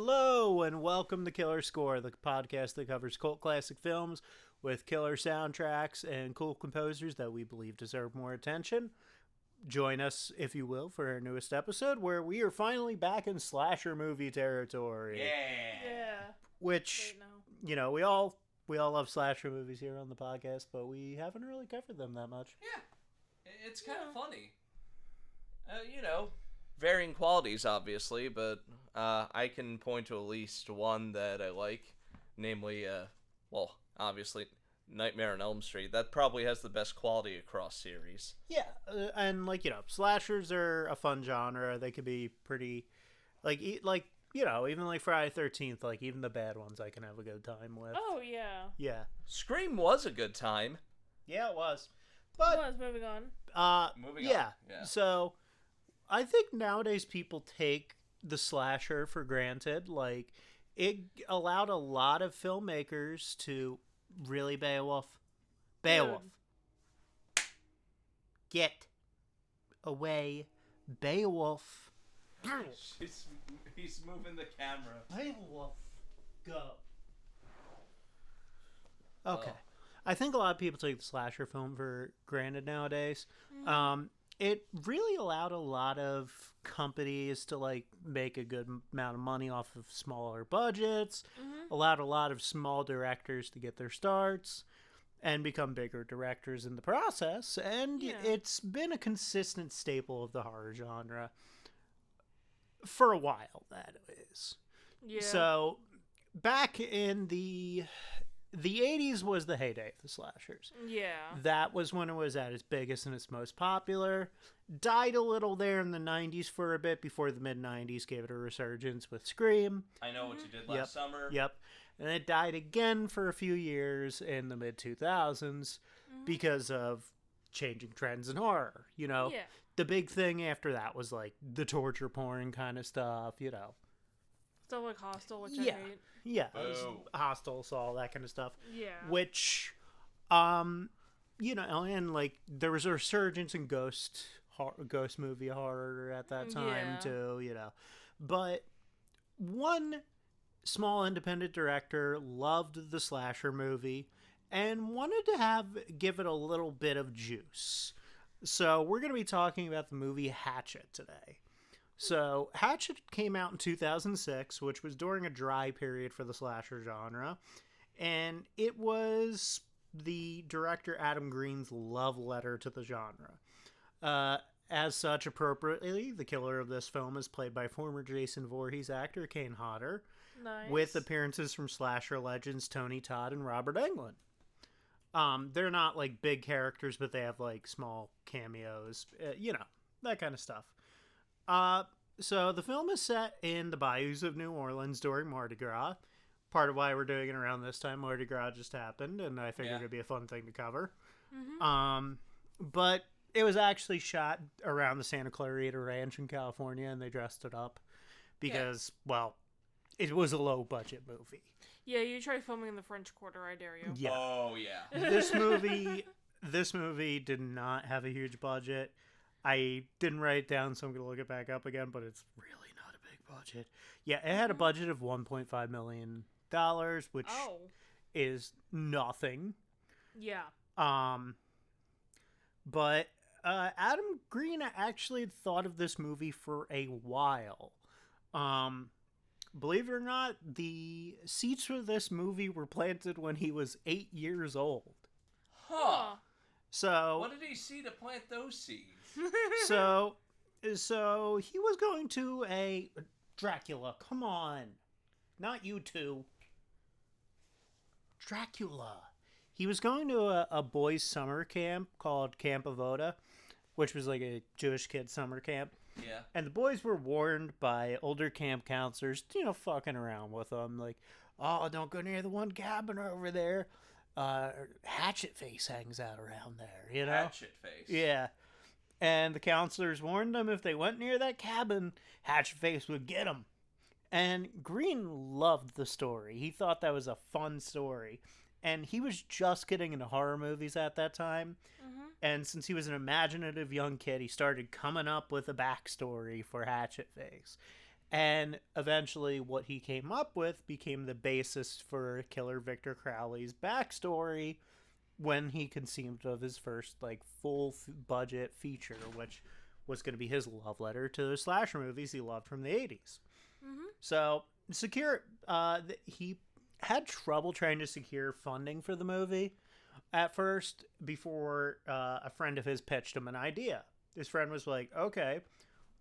Hello and welcome to Killer Score, the podcast that covers cult classic films with killer soundtracks and cool composers that we believe deserve more attention. Join us, if you will, for our newest episode where we are finally back in slasher movie territory. Yeah. Which, you know, we all love slasher movies here on the podcast, but we haven't really covered them that much. Yeah. It's kind of funny. Varying qualities, obviously, but I can point to at least one that I like, namely, obviously, Nightmare on Elm Street. That probably has the best quality across series. Yeah, and, slashers are a fun genre. They could be pretty, even like Friday the 13th, even the bad ones I can have a good time with. Oh, yeah. Yeah. Scream was a good time. Yeah, it was. But, moving on. Moving on. Yeah. So, I think nowadays people take the slasher for granted. It allowed a lot of filmmakers to really Beowulf. Get away, Beowulf. He's moving the camera. Beowulf, go. Okay. I think a lot of people take the slasher film for granted nowadays. Mm-hmm. It really allowed a lot of companies to make a good amount of money off of smaller budgets. Mm-hmm. Allowed a lot of small directors to get their starts and become bigger directors in the process. And it's been a consistent staple of the horror genre for a while, that is. Yeah. So back in the 80s was the heyday of the slashers. Yeah. That was when it was at its biggest and its most popular. Died a little there in the 90s for a bit before the mid-90s gave it a resurgence with Scream. I know what you did last summer. Yep. And it died again for a few years in the mid-2000s because of changing trends in horror, Yeah. The big thing after that was the torture porn kind of stuff, Stuff like Hostel, which I Yeah. hate. Yeah, Boo. Hostel, all that kind of stuff. Yeah. Which, and there was a resurgence in ghost movie horror at that time too, But one small independent director loved the slasher movie and wanted to give it a little bit of juice. So we're going to be talking about the movie Hatchet today. So, Hatchet came out in 2006, which was during a dry period for the slasher genre, and it was the director Adam Green's love letter to the genre. As such, appropriately, the killer of this film is played by former Jason Voorhees actor Kane Hodder, Nice. with appearances from slasher legends Tony Todd and Robert Englund. They're not big characters, but they have small cameos, that kind of stuff. So the film is set in the bayous of New Orleans during Mardi Gras. Part of why we're doing it around this time, Mardi Gras just happened, and I figured it'd be a fun thing to cover. Mm-hmm. But it was actually shot around the Santa Clarita Ranch in California, and they dressed it up because, it was a low-budget movie. Yeah, you try filming in the French Quarter, I dare you. Yeah. Oh, yeah. This movie did not have a huge budget. I didn't write it down, so I'm going to look it back up again, but it's really not a big budget. Yeah, it had a budget of $1.5 million, which is nothing. Yeah. But Adam Green actually thought of this movie for a while. Believe it or not, the seeds for this movie were planted when he was 8 years old. Huh. So What did he see to plant those seeds? So he was going to a Dracula. Come on, not you two. Dracula. He was going to a boys' summer camp called Camp Avoda, which was a Jewish kid summer camp. Yeah. And the boys were warned by older camp counselors, fucking around with them, oh, don't go near the one cabin over there. Hatchet Face hangs out around there, Hatchet Face. Yeah. And the counselors warned them if they went near that cabin, Hatchet Face would get them. And Green loved the story. He thought that was a fun story. And he was just getting into horror movies at that time. Mm-hmm. And since he was an imaginative young kid, he started coming up with a backstory for Hatchet Face. And eventually what he came up with became the basis for Killer Victor Crowley's backstory when he conceived of his first like full budget feature, which was going to be his love letter to the slasher movies he loved from the 80s. So he had trouble trying to secure funding for the movie at first before a friend of his pitched him an idea. His friend was like, okay,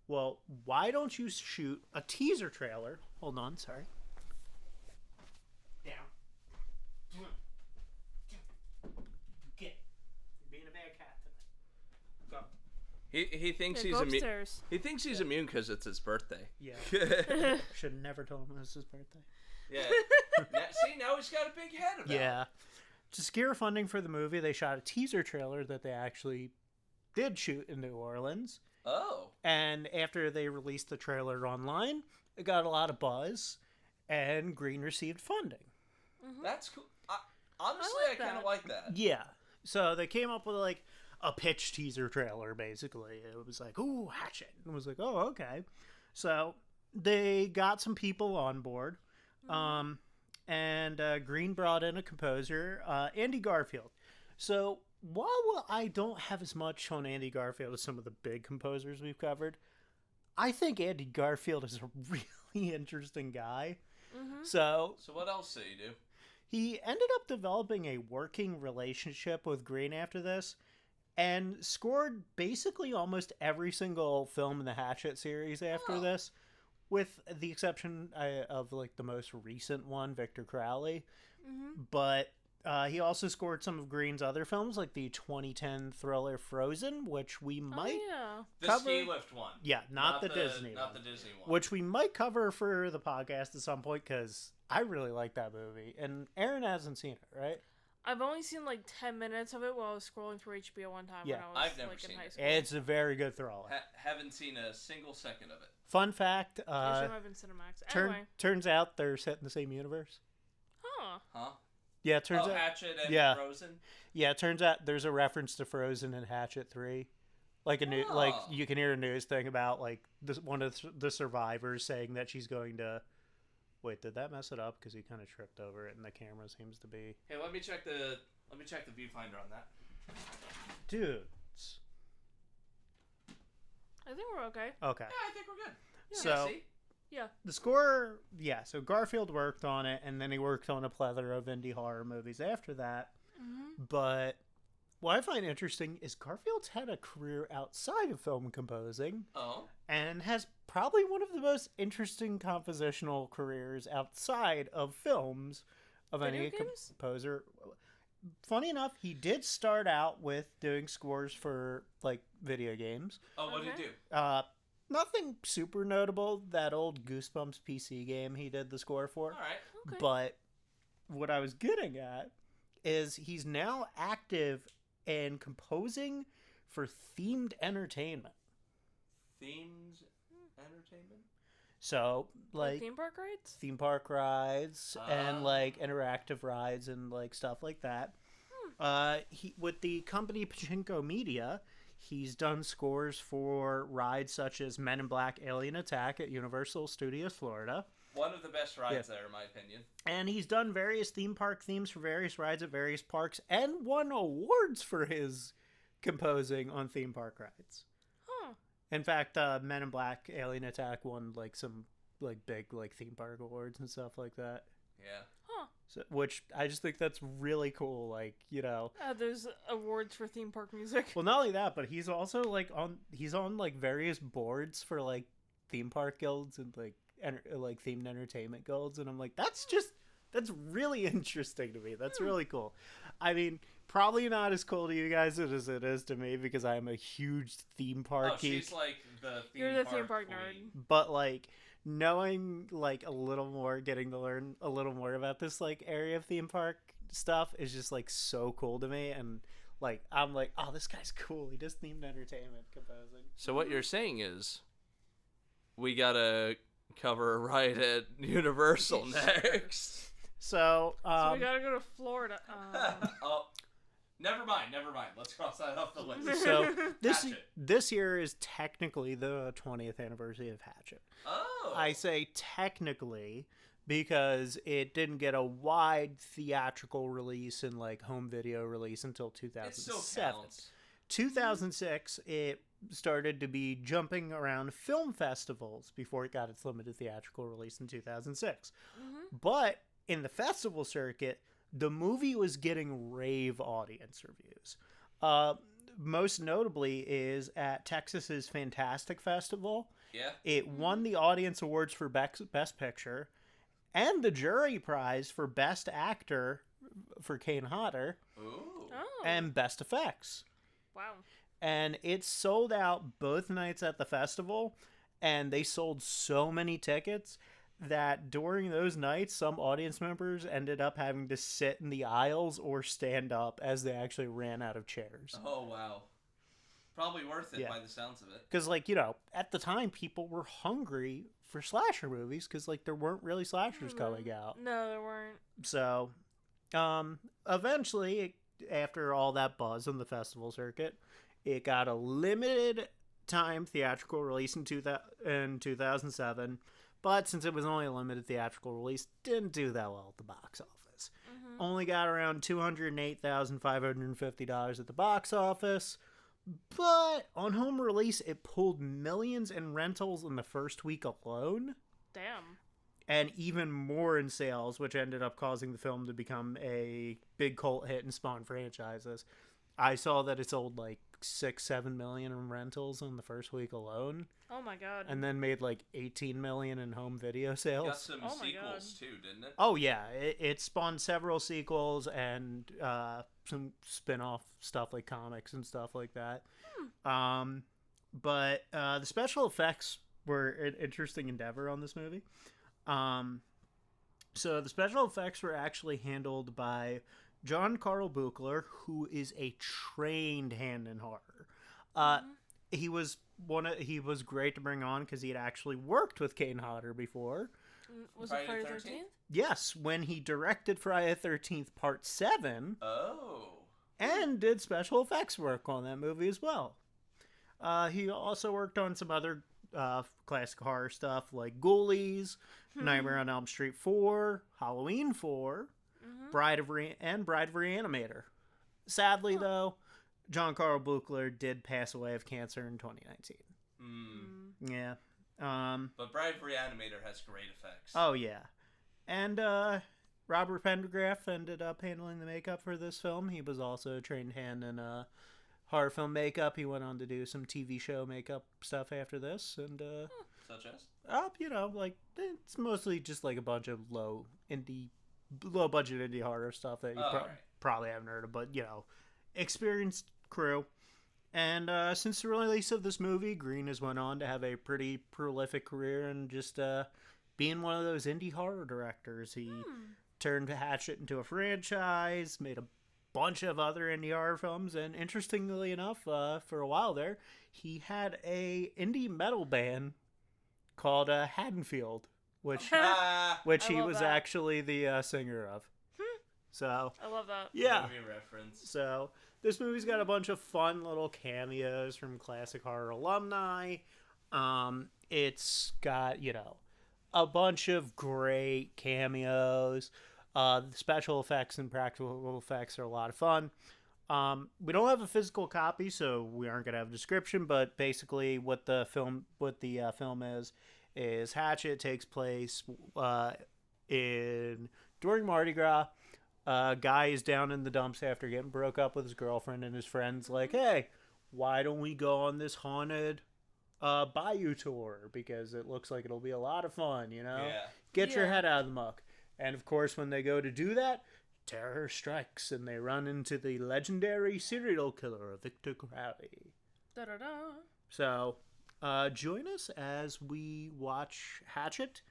well, why don't you shoot a teaser trailer? Hold on, sorry. Down. Get. You're being a bad cat tonight. Go. He thinks Yeah, he's go immune. upstairs. He thinks he's immune because it's his birthday. Yeah. Should have never told him it was his birthday. Yeah. Now he's got a big head about it. Yeah. To secure funding for the movie, they shot a teaser trailer that they actually did shoot in New Orleans. Oh. And after they released the trailer online, it got a lot of buzz, and Green received funding. That's cool. Honestly, I kind of like that. Yeah. So they came up with like a pitch teaser trailer, basically. It was like, ooh, Hatchet. It was like, oh, okay. So they got some people on board. And Green brought in a composer, Andy Garfield. So while I don't have as much on Andy Garfield as some of the big composers we've covered, I think Andy Garfield is a really interesting guy. So what else did he do? he ended up developing a working relationship with Green after this, and scored basically almost every single film in the Hatchet series after this, with the exception of like the most recent one, Victor Crowley. But he also scored some of Green's other films, like the 2010 thriller Frozen, which we might The cover. ski lift one. Yeah, not the Disney Not one. the Disney one. Which we might cover for the podcast at some point, because I really like that movie. And Erin hasn't seen it, right? I've only seen like 10 minutes of it while I was scrolling through HBO one time Yeah. when I was I've never like in seen high it. school. It's a very good thriller. Haven't seen a single second of it. Fun fact, I should have been Cinemax. Anyway. turns out they're set in the same universe. Huh? Yeah, it turns out. Hatchet and Yeah. Frozen? Yeah, it turns out there's a reference to Frozen and Hatchet 3. Like like you can hear a news thing about like one of the survivors saying that she's going to. Wait, did that mess it up? Because he kind of tripped over it, and the camera seems to be. Hey, let me check the viewfinder on that. Dudes. I think we're okay. Okay. Yeah, I think we're good. So see? Yeah. the score, yeah. So Garfield worked on it, and then he worked on a plethora of indie horror movies after that. But what I find interesting is Garfield's had a career outside of film composing. Oh. And has probably one of the most interesting compositional careers outside of films of Video any games? composer. Funny enough, he did start out with doing scores for like video games. Oh, what did he do? Nothing super notable. That old Goosebumps PC game he did the score for. All right. Okay. But what I was getting at is he's now active in composing for themed entertainment. Themed entertainment? So, like theme park rides? theme park rides and like interactive rides and like stuff like that. He with the company Pachinko Media, he's done scores for rides such as Men in Black Alien Attack at Universal Studios Florida. One of the best rides there, in my opinion. And he's done various theme park themes for various rides at various parks and won awards for his composing on theme park rides. In fact, Men in Black Alien Attack won like some like big like theme park awards and stuff like that. Yeah. So, which I just think that's really cool. Like, you know, There's awards for theme park music. well, not only that, but he's also like on like various boards for like theme park guilds and like like themed entertainment guilds, and I'm like, that's really interesting to me. That's really cool. I mean, probably not as cool to you guys as it is to me because I'm a huge theme park geek. She's like the theme You're the park theme park queen. nerd. But like knowing like a little more, getting to learn a little more about this like area of theme park stuff is just like so cool to me. And like I'm like, oh, this guy's cool. He does themed entertainment composing. So what you're saying is, we gotta cover a ride at Universal next. So So we gotta go to Florida. Never mind. Let's cross that off the list. So Hatchet. this year is technically the 20th anniversary of Hatchet. Oh. I say technically because it didn't get a wide theatrical release and like home video release until 2007. It still counts. 2006, it started to be jumping around film festivals before it got its limited theatrical release in 2006. But in the festival circuit, the movie was getting rave audience reviews. Most notably is at Texas's Fantastic Festival. Yeah. It won the audience awards for Best Picture and the jury prize for Best Actor for Kane Hodder. Ooh. Oh. And Best Effects. Wow. And it sold out both nights at the festival, and they sold so many tickets that during those nights, some audience members ended up having to sit in the aisles or stand up as they actually ran out of chairs. Oh, wow. Probably worth it Yeah. by the sounds of it. Because, like, at the time, people were hungry for slasher movies because, like, there weren't really slashers coming out. No, there weren't. So, eventually, after all that buzz on the festival circuit, it got a limited time theatrical release in 2007. But since it was only a limited theatrical release, didn't do that well at the box office. Only got around $208,550 at the box office. But on home release, it pulled millions in rentals in the first week alone. Damn. And even more in sales, which ended up causing the film to become a big cult hit and spawn franchises. I saw that it sold like 6-7 million in rentals in the first week alone. Oh my god. And then made like 18 million in home video sales. Got some Oh my sequels God. too, didn't it? Oh yeah, it spawned several sequels and some spin-off stuff like comics and stuff like that. But the special effects were an interesting endeavor on this movie. So the special effects were actually handled by John Carl Buechler, who is a trained hand in horror. He was great to bring on because he had actually worked with Kane Hodder before. Was it Friday the 13th? Yes, when he directed Friday the 13th Part 7. Oh. And did special effects work on that movie as well. He also worked on some other classic horror stuff like Ghoulies, Nightmare on Elm Street 4, Halloween 4, Bride of Reanimator. Sadly, though, John Carl Buechler did pass away of cancer in 2019. Yeah. But Bride of Reanimator has great effects. Oh, yeah. And Robert Pendergraft ended up handling the makeup for this film. He was also a trained hand in horror film makeup. He went on to do some TV show makeup stuff after this. And, Such as? like, it's mostly just like a bunch of low budget indie horror stuff that you probably haven't heard of, but, experienced crew. And since the release of this movie, Green has went on to have a pretty prolific career and just being one of those indie horror directors. He turned Hatchet into a franchise, made a bunch of other indie horror films, and interestingly enough, for a while there, he had a indie metal band called Haddonfield, which he was actually the singer of. So I love that. yeah. Movie reference. So this movie's got a bunch of fun little cameos from classic horror alumni. It's got, a bunch of great cameos. The special effects and practical effects are a lot of fun. We don't have a physical copy, so we aren't going to have a description, but basically what the film is Hatchet takes place during Mardi Gras. A guy is down in the dumps after getting broke up with his girlfriend, and his friend's like, hey, why don't we go on this haunted bayou tour? Because it looks like it'll be a lot of fun, Yeah. Get your head out of the muck. And of course, when they go to do that, terror strikes, and they run into the legendary serial killer, Victor Crowley. Da-da-da. So, join us as we watch Hatchet.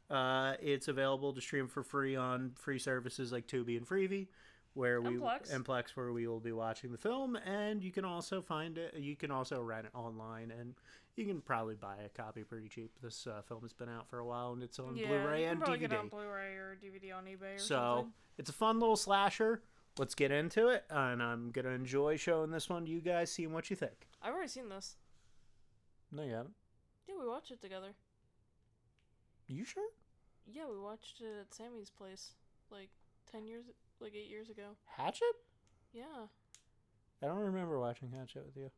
It's available to stream for free on free services like Tubi and Freevee, and Plex, where we will be watching the film. And you can also find it. You can also rent it online, and you can probably buy a copy pretty cheap. This film has been out for a while, and it's on Blu-ray and DVD. Get it on Blu-ray or DVD on eBay or So something. it's a fun little slasher. let's get into it, and I'm gonna enjoy showing this one to you guys, seeing what you think. I've already seen this. No, you haven't. Yeah, we watched it together. You sure? Yeah, we watched it at Sammy's place, like 8 years ago. Hatchet? Yeah. I don't remember watching Hatchet with you.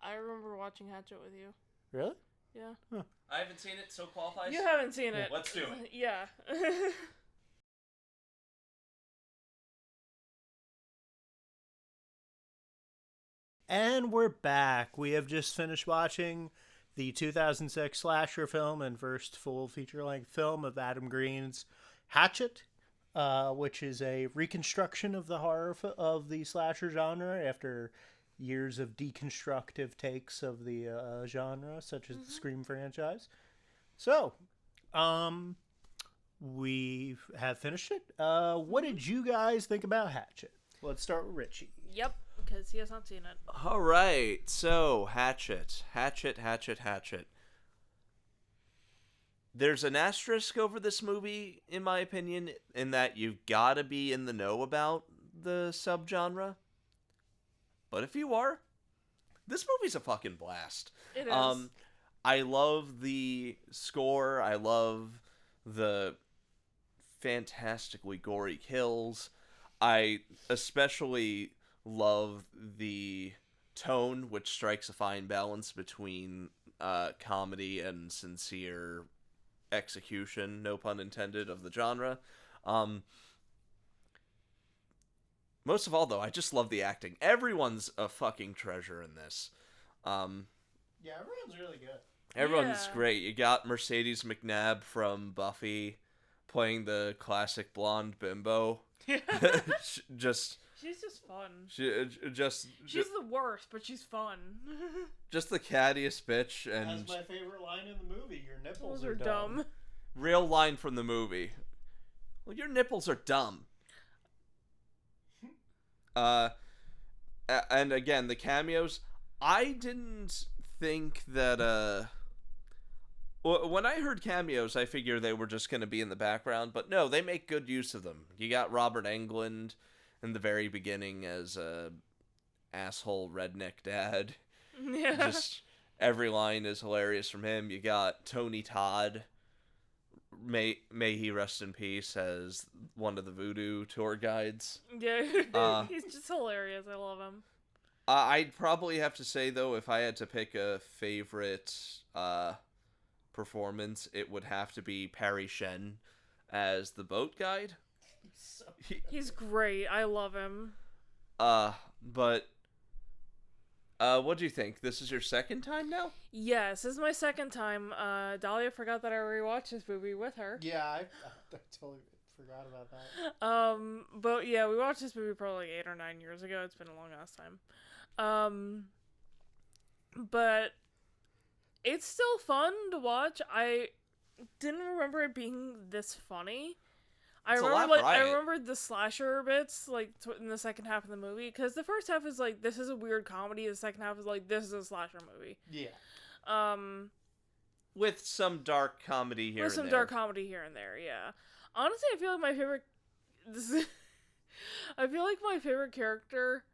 I remember watching Hatchet with you. Really? Yeah. Huh. I haven't seen it, so qualifies. You haven't seen it. Let's do it. Yeah. And we're back. We have just finished watching the 2006 slasher film and first full feature-length film of Adam Green's Hatchet, which is a reconstruction of the horror of the slasher genre after years of deconstructive takes of the genre, such as the Scream franchise. So, we have finished it. What did you guys think about Hatchet? Let's start with Richie. Yep, because he has not seen it. All right, so Hatchet. There's an asterisk over this movie, in my opinion, in that you've got to be in the know about the subgenre. But if you are, this movie's a fucking blast. It is. I love the score. I love the fantastically gory kills. I especially love the tone, which strikes a fine balance between comedy and sincere execution, no pun intended, of the genre. Most of all, though, I just love the acting. Everyone's a fucking treasure in this. Yeah, everyone's really good. Everyone's great. You got Mercedes McNabb from Buffy playing the classic blonde bimbo. Yeah. She's just fun. She's the worst, but she's fun. Just the cattiest bitch. And that's my favorite line in the movie. Your nipples are dumb. Real line from the movie. Well, your nipples are dumb. And again, the cameos. I didn't think that when I heard cameos, I figured they were just going to be in the background, but no, they make good use of them. You got Robert Englund in the very beginning as a asshole redneck dad. Yeah. Just every line is hilarious from him. You got Tony Todd, may he rest in peace, as one of the voodoo tour guides. Yeah, he's just hilarious. I love him. I'd probably have to say, though, if I had to pick a favorite performance, it would have to be Parry Shen as the boat guide. He's great. I love him. But what do you think? This is your second time now? Yes, this is my second time. Dahlia forgot that I rewatched this movie with her. Yeah, I totally forgot about that. But yeah, we watched this movie probably 8 or 9 years ago. It's been a long ass time. But it's still fun to watch. I didn't remember it being this funny. I remember the slasher bits in the second half of the movie, because the first half is like, this is a weird comedy. The second half is like, this is a slasher movie. Yeah. With some dark comedy here. Yeah. Honestly, I feel like my favorite character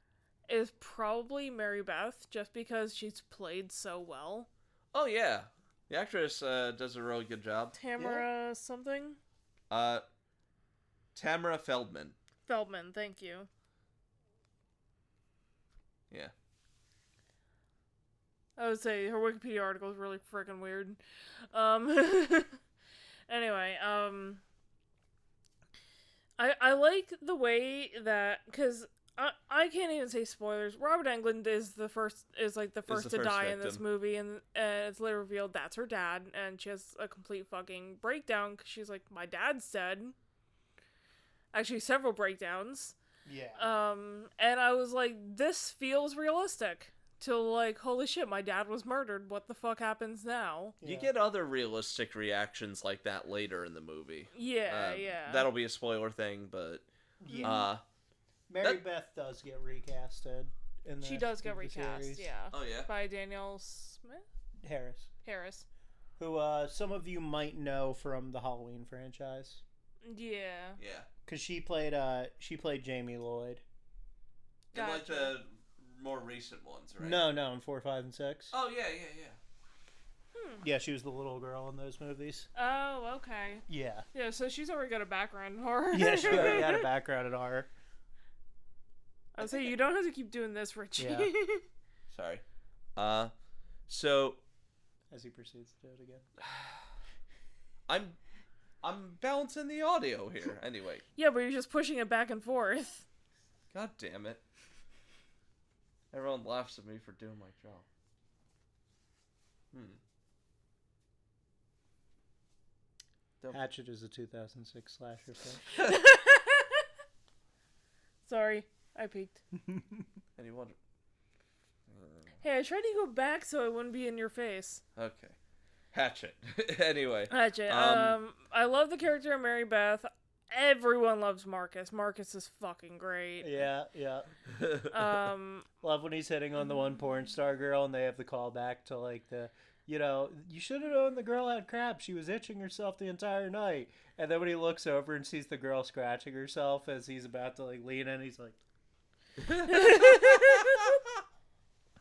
is probably Mary Beth, just because she's played so well. Oh yeah, the actress does a really good job. Tamara something. Tamara Feldman. Feldman, thank you. Yeah. I would say her Wikipedia article is really freaking weird. Anyway, I like the way that, because I can't even say spoilers. Robert Englund is the first to die in this movie, and it's later revealed that's her dad, and she has a complete fucking breakdown because she's like, my dad's dead. Actually, several breakdowns. Yeah. And I was like, this feels realistic. Till like, holy shit, my dad was murdered. What the fuck happens now? You get other realistic reactions like that later in the movie. Yeah, yeah. That'll be a spoiler thing, but yeah. Mary Beth does get recasted. She does get recast, series. yeah. Oh yeah. By Danielle Smith? Harris. Who some of you might know from the Halloween franchise. Yeah. Yeah. Because she played Jamie Lloyd In like the more recent ones, right? No, in 4, 5, and 6. Oh yeah. Yeah, she was the little girl in those movies. Oh, okay. Yeah. Yeah, so she's already got a background in horror. Yeah, she already had a background in horror. I would say you don't have to keep doing this, Richie. Yeah. Sorry. So as he proceeds to do it again. I'm balancing the audio here. Anyway. Yeah, but you're just pushing it back and forth. God damn it. Everyone laughs at me for doing my job. Hatchet is a 2006 slasher film. Sorry, I peeked. Anyone? Hey, I tried to go back so it wouldn't be in your face. Okay. Hatchet. Anyway. Hatchet. I love the character of Mary Beth. Everyone loves Marcus. Marcus is fucking great. Yeah. Love when he's hitting on the one porn star girl and they have the callback to like the, you should have known the girl had crap. She was itching herself the entire night. And then when he looks over and sees the girl scratching herself as he's about to like lean in, he's like,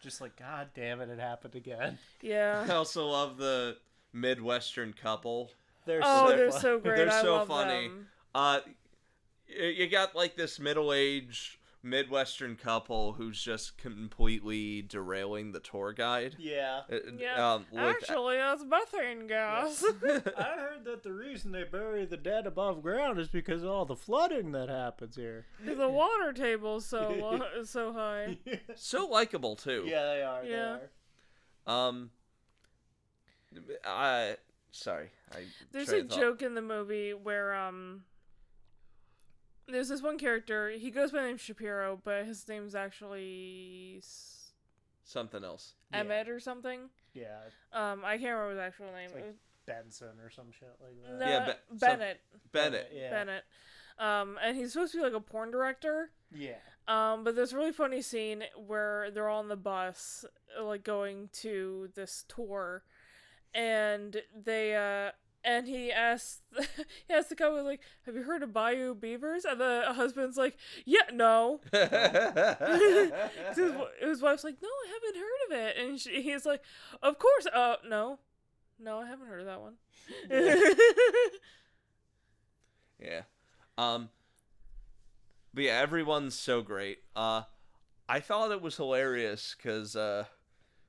just like, God damn it happened again. Yeah. I also love the Midwestern couple. They're so great. They're I so love funny. Them. You got like this middle-aged Midwestern couple who's just completely derailing the tour guide. Yeah. Actually, that's methane gas. I heard that the reason they bury the dead above ground is because of all the flooding that happens here. The water table's so high. So likable too. Yeah, they are. Yeah. They are. There's a joke in the movie where there's this one character. He goes by the name Shapiro, but his name's actually something else. Emmett or something. Yeah. I can't remember his actual name. It's like Benson or some shit like that. No, Yeah, Bennett. Bennett. Yeah. Bennett. And he's supposed to be like a porn director. Yeah. But there's a really funny scene where they're all on the bus, like going to this tour, and he asks the couple, like, have you heard of Bayou Beavers? And the husband's like, yeah, no. His wife's like, no, I haven't heard of it. And he's like, of course, no, I haven't heard of that one. Yeah. But yeah, everyone's so great. I thought it was hilarious because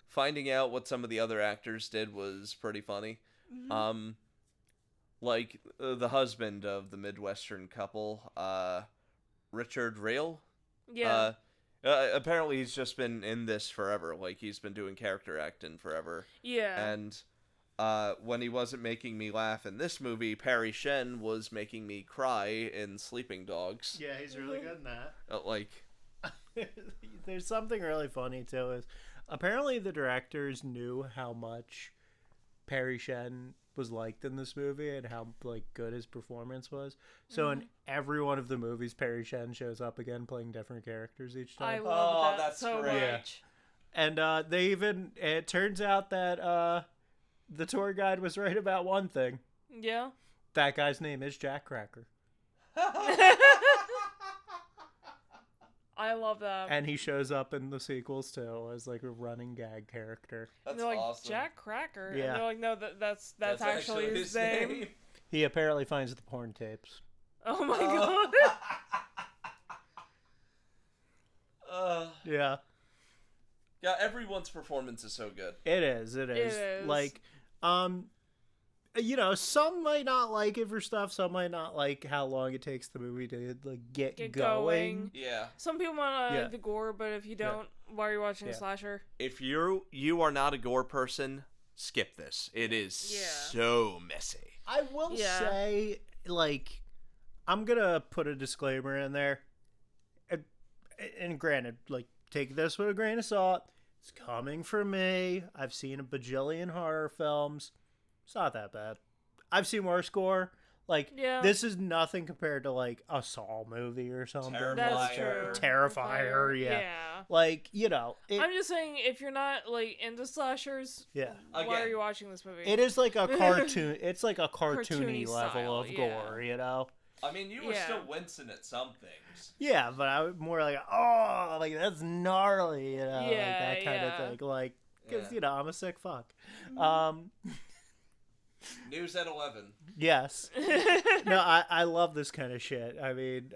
finding out what some of the other actors did was pretty funny. Mm-hmm. Like the husband of the Midwestern couple, Richard Reel. Yeah. Apparently he's just been in this forever. Like he's been doing character acting forever. Yeah. And when he wasn't making me laugh in this movie, Perry Shen was making me cry in Sleeping Dogs. Yeah, he's really good in that. There's something really funny too. Is apparently the directors knew how much Perry Shen was liked in this movie and how like good his performance was. So in every one of the movies, Perry Shen shows up again playing different characters each time. I love that that's so great. much. And it turns out that the tour guide was right about one thing. Yeah. That guy's name is Jack Cracker. I love that. And he shows up in the sequels too as like a running gag character. That's they're like, awesome. Jack Cracker. Yeah. And they're like, no, that's actually his name. He apparently finds the porn tapes. Oh my god. Yeah. Yeah, everyone's performance is so good. It is. Like, some might not like it for stuff. Some might not like how long it takes the movie to like get going. Yeah. Some people might not like the gore, but if you don't, why are you watching a slasher? If you are not a gore person, skip this. It is so messy. I will say, like, I'm gonna put a disclaimer in there, and granted, like, take this with a grain of salt. It's coming from me. I've seen a bajillion horror films. It's not that bad. I've seen worse gore. Like, this is nothing compared to, like, a Saw movie or something. That's true. Terrifier, yeah. Like, I'm just saying, if you're not, like, into slashers, why are you watching this movie? It is like a cartoon. It's like a cartoony level style, of gore, I mean, you were still wincing at some things. Yeah, but I was more like, oh, like that's gnarly, like that kind of thing. Like, because I'm a sick fuck. News at 11. Yes. No, I love this kind of shit. I mean,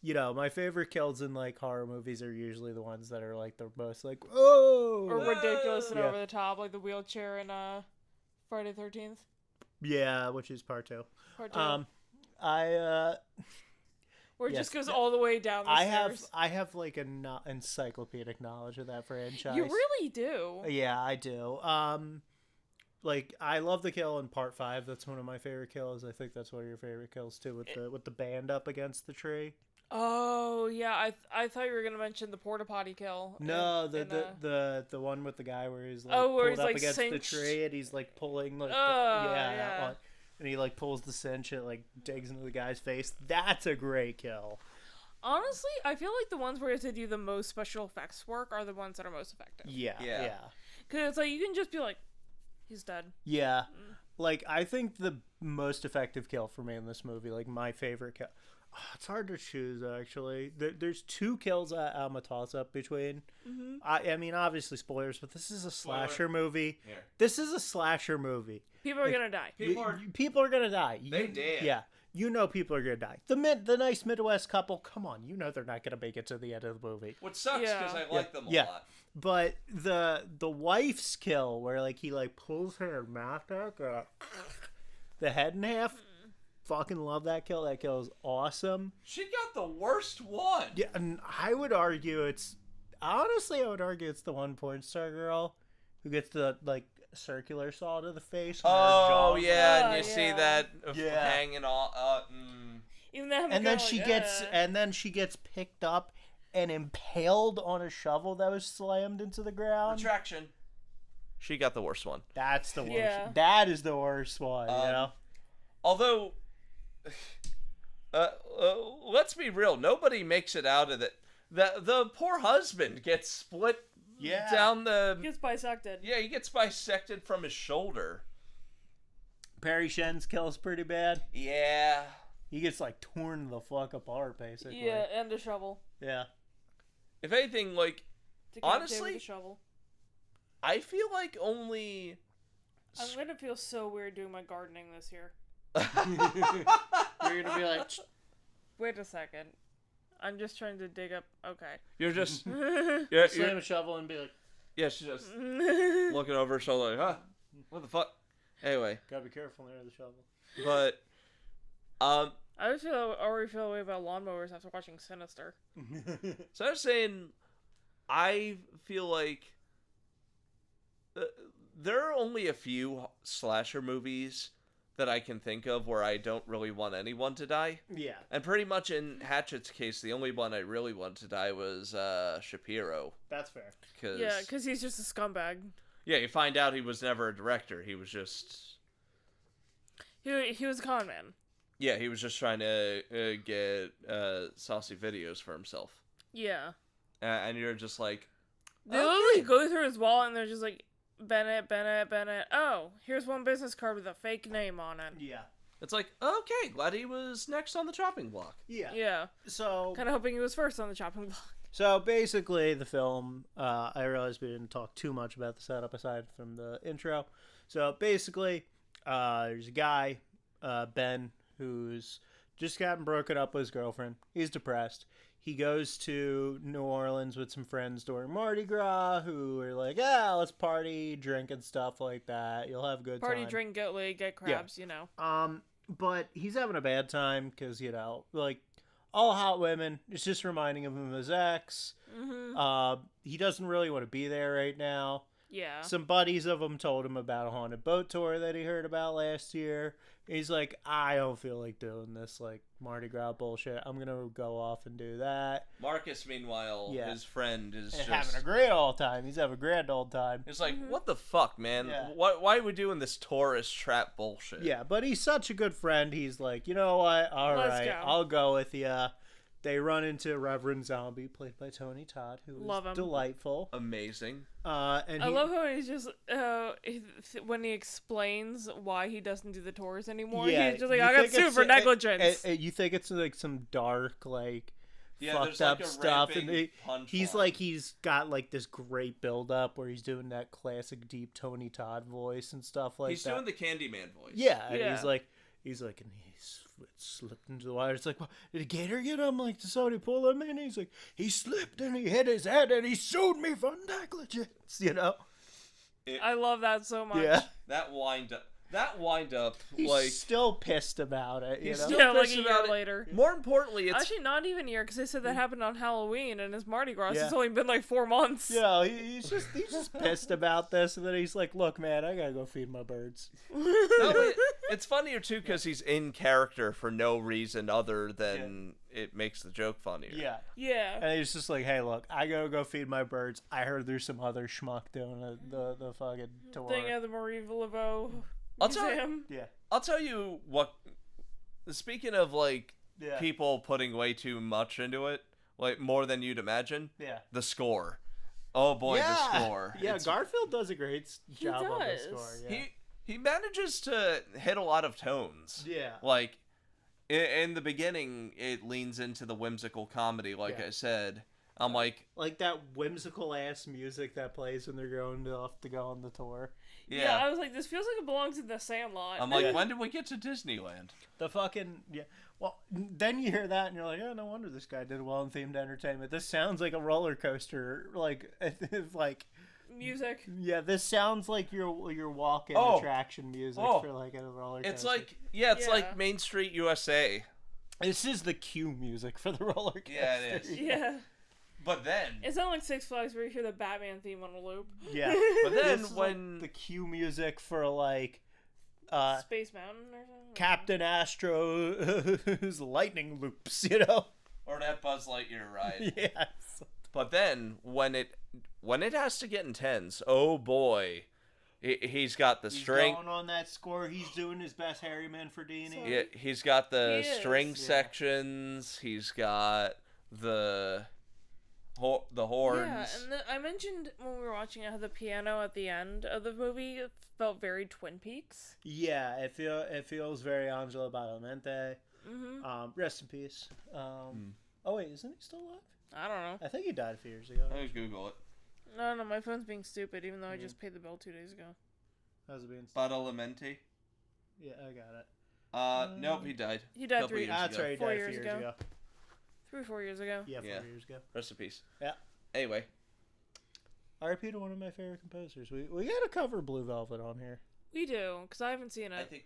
my favorite kills in like horror movies are usually the ones that are like the most like, oh, or ridiculous and over the top, like the wheelchair in Friday the 13th. Yeah, which is part 2. Part 2. Where it just goes all the way down the stairs. I have like an encyclopedic knowledge of that franchise. You really do. Yeah, I do. Like I love the kill in part 5. That's one of my favorite kills. I think that's one of your favorite kills too, with the band up against the tree. Oh yeah, I thought you were gonna mention the porta potty kill. No, the one with the guy where he's like pulled up against cinched. The tree and he's like pulling like that one. And he like pulls the cinch and like digs into the guy's face. That's a great kill. Honestly, I feel like the ones where you have to do the most special effects work are the ones that are most effective. Yeah. Because it's like you can just be like, he's dead. Yeah. Like I think the most effective kill for me in this movie, like my favorite kill. It's hard to choose, actually. There's 2 kills I'm a toss-up between. Mm-hmm. I mean, obviously spoilers, but this is a slasher movie. Here. This is a slasher movie. People are going to die. People are going to die. They did. Yeah. People are going to die. The nice Midwest couple, come on. They're not going to make it to the end of the movie. Which sucks, because I like them a lot. But the wife's kill, where like he like pulls her mouth out, the head in half... Fucking love that kill. That kill is awesome. She got the worst one. Yeah, and I would argue it's the one porn star girl who gets the like circular saw to the face. Oh yeah, and you see that hanging all. And then she gets picked up and impaled on a shovel that was slammed into the ground. Retraction. She got the worst one. That's the worst. Yeah. That is the worst one. Although. Let's be real. Nobody makes it out of it. The poor husband gets split down the... He gets bisected. Yeah, he gets bisected from his shoulder. Perry Shen's kill's pretty bad. Yeah. He gets, like, torn the fuck apart, basically. Yeah, and a shovel. Yeah. If anything, like, honestly... With a shovel. I feel like only... I'm gonna feel so weird doing my gardening this year. You're gonna be like, wait a second, I'm just trying to dig up. Okay, you're just slam a shovel and be like, she's just looking over her shoulder like, huh, what the fuck. Anyway, gotta be careful near the shovel. But I already feel a way about lawnmowers after watching Sinister. So I was saying, I feel like there are only a few slasher movies that I can think of where I don't really want anyone to die. Yeah. And pretty much in Hatchet's case, the only one I really wanted to die was Shapiro. That's fair. Because he's just a scumbag. Yeah, you find out he was never a director. He was just... He was a con man. Yeah, he was just trying to get saucy videos for himself. Yeah. And you're just like... They literally go through his wallet and they're just like... Bennett. Oh, here's one business card with a fake name on it. Yeah. It's like, okay, glad he was next on the chopping block. Yeah. Yeah. So... kind of hoping he was first on the chopping block. So, basically, the film, I realized we didn't talk too much about the setup aside from the intro. So, basically, there's a guy, Ben, who's just gotten broken up with his girlfriend. He's depressed. He goes to New Orleans with some friends during Mardi Gras who are like, let's party, drink, and stuff like that. You'll have a good time. Party, drink, get crabs, But he's having a bad time because, like, all hot women. It's just reminding him of his ex. Mm-hmm. He doesn't really want to be there right now. Yeah. Some buddies of him told him about a haunted boat tour that he heard about last year. He's like, I don't feel like doing this, like, Mardi Gras bullshit. I'm going to go off and do that. Marcus, meanwhile, his friend, is just... having a great old time. He's having a grand old time. It's like, what the fuck, man? Yeah. Why are we doing this tourist trap bullshit? Yeah, but he's such a good friend. He's like, you know what? All right, I'll go with you. They run into Reverend Zombie, played by Tony Todd, who Love is him. delightful. Amazing. And I love how he's just when he explains why he doesn't do the tours anymore. He's just like, you I got think sued it's- for negligence. you think it's like some dark, like Yeah, fucked there's up like a stuff, and ramping punchline. he's got like this great build up where he's doing that classic deep Tony Todd voice and stuff like He's that. doing the Candyman voice. Yeah, and Yeah. he's like, and he slipped into the water. It's like, well, did a gator get him? Like, did somebody pull him in? He's like, he slipped and he hit his head and he sued me for negligence. You know? I love that so much. Yeah. That wind up, He's like still pissed about it. You He's know? still Yeah, like a pissed year about it. later. More importantly, it's Actually, not even a year, because they said that happened on Halloween, and it's Mardi Gras. Yeah. It's only been like 4 months. You know, he's just pissed about this, and then he's like, "Look, man, I gotta go feed my birds." it's funnier too because he's in character for no reason other than it makes the joke funnier. Yeah. Yeah. And he's just like, "Hey, look, I gotta go feed my birds. I heard there's some other schmuck doing the fucking tour." Thing at the Marie Laveau I'll tell you- Museum. Yeah. I'll tell you what. Speaking of like Yeah. people putting way too much into it, like more than you'd imagine, Yeah. the score. Oh boy, the score. Yeah, It's- Garfield does a great job on the does. score. Yeah. He manages to hit a lot of tones. Yeah. Like in the beginning, it leans into the whimsical comedy. Like Yeah. I said, I'm like, Like that whimsical ass music that plays when they're going off to go on the tour. Yeah, I was like, this feels like it belongs in the Sandlot. I'm like, Yeah. when did we get to Disneyland? The fucking Well, then you hear that and you're like, oh, no wonder this guy did well in themed entertainment. This sounds like a roller coaster. Like, like Music. yeah, this sounds like your walk-in Oh. attraction music Oh. for like a roller coaster. It's like, it's Yeah. like Main Street USA. this is the cue music for the roller coaster. Yeah, it is. Yeah. But then, It's not like Six Flags where you hear the Batman theme on a loop. Yeah. but then This is when like the cue music for like Space Mountain or something? Captain Astro's lightning loops, you know? or that Buzz Lightyear ride. Yes. But then when it has to get intense, oh boy, he's got the string. Going on that score. He's doing his best Harry Manfredini. Yeah, he's got the He is. string Yeah. sections. He's got the horns. Yeah, and I mentioned when we were watching it how the piano at the end of the movie felt very Twin Peaks. Yeah, it feels very Angela Badalamenti. Mm-hmm. Rest in peace. Oh wait, isn't he still alive? I don't know. I think he died a few years ago. Let me Google it. No, my phone's being stupid, even though I just paid the bill 2 days ago. How's it being? Badalamenti. Yeah, I got it. Nope, he died. He died Couple 3 years That's ago. right. He 4 died a years few ago. years ago. 3 or 4 years ago. Yeah, 4 Yeah. years ago. Rest in peace. Yeah. Anyway, R.I.P. to one of my favorite composers. We gotta cover Blue Velvet on here. We do, because I haven't seen I it. think.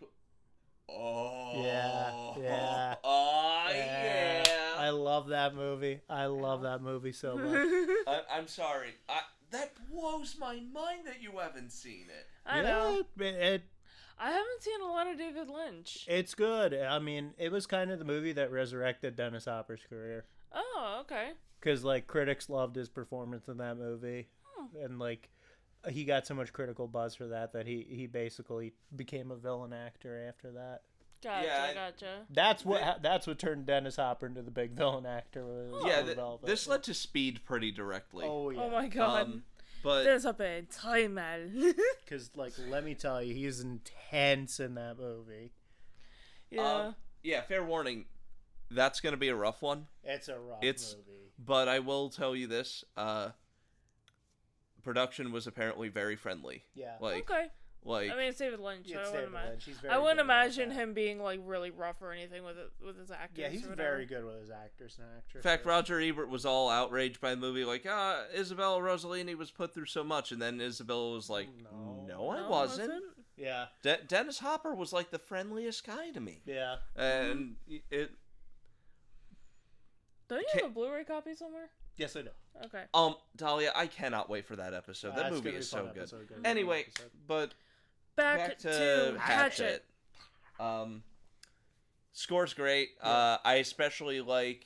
Oh. Yeah. Oh yeah. I love that movie. I love that movie so much. I'm sorry. That blows my mind that you haven't seen it. I know. It I haven't seen a lot of David Lynch. it's good. I mean, it was kind of the movie that resurrected Dennis Hopper's career. Oh, okay. Because, like, critics loved his performance in that movie. And, like, he got so much critical buzz for that he basically became a villain actor after that. Gotcha. That's what turned Dennis Hopper into the big villain actor. Was Yeah, Blue Velvet. this led to Speed pretty directly. Oh, yeah. Oh my god. But There's a big time out. Because, like, let me tell you, he's intense in that movie. Yeah. yeah, fair warning. That's gonna be a rough one. It's a rough It's- movie. But I will tell you this: production was apparently very friendly. Yeah. Okay. Like I mean, it's David Lynch. So It's I David wouldn't Lynch. He's very I wouldn't good about imagine that. him being like really rough or anything with his actors. Yeah, he's or whatever. very good with his actors and actresses. in fact, Roger Ebert was all outraged by the movie, like, Isabella Rossellini was put through so much, and then Isabella was like, "No, I No, wasn't." Yeah. Dennis Hopper was like the friendliest guy to me, Yeah. and it. Don't you have a Blu-ray copy somewhere? Yes, I do. Okay. Dahlia, I cannot wait for that episode. That That's movie gonna be is a so fun good. episode, good Anyway, episode. but Back to Hatchet. Score's great. Yeah. I especially like.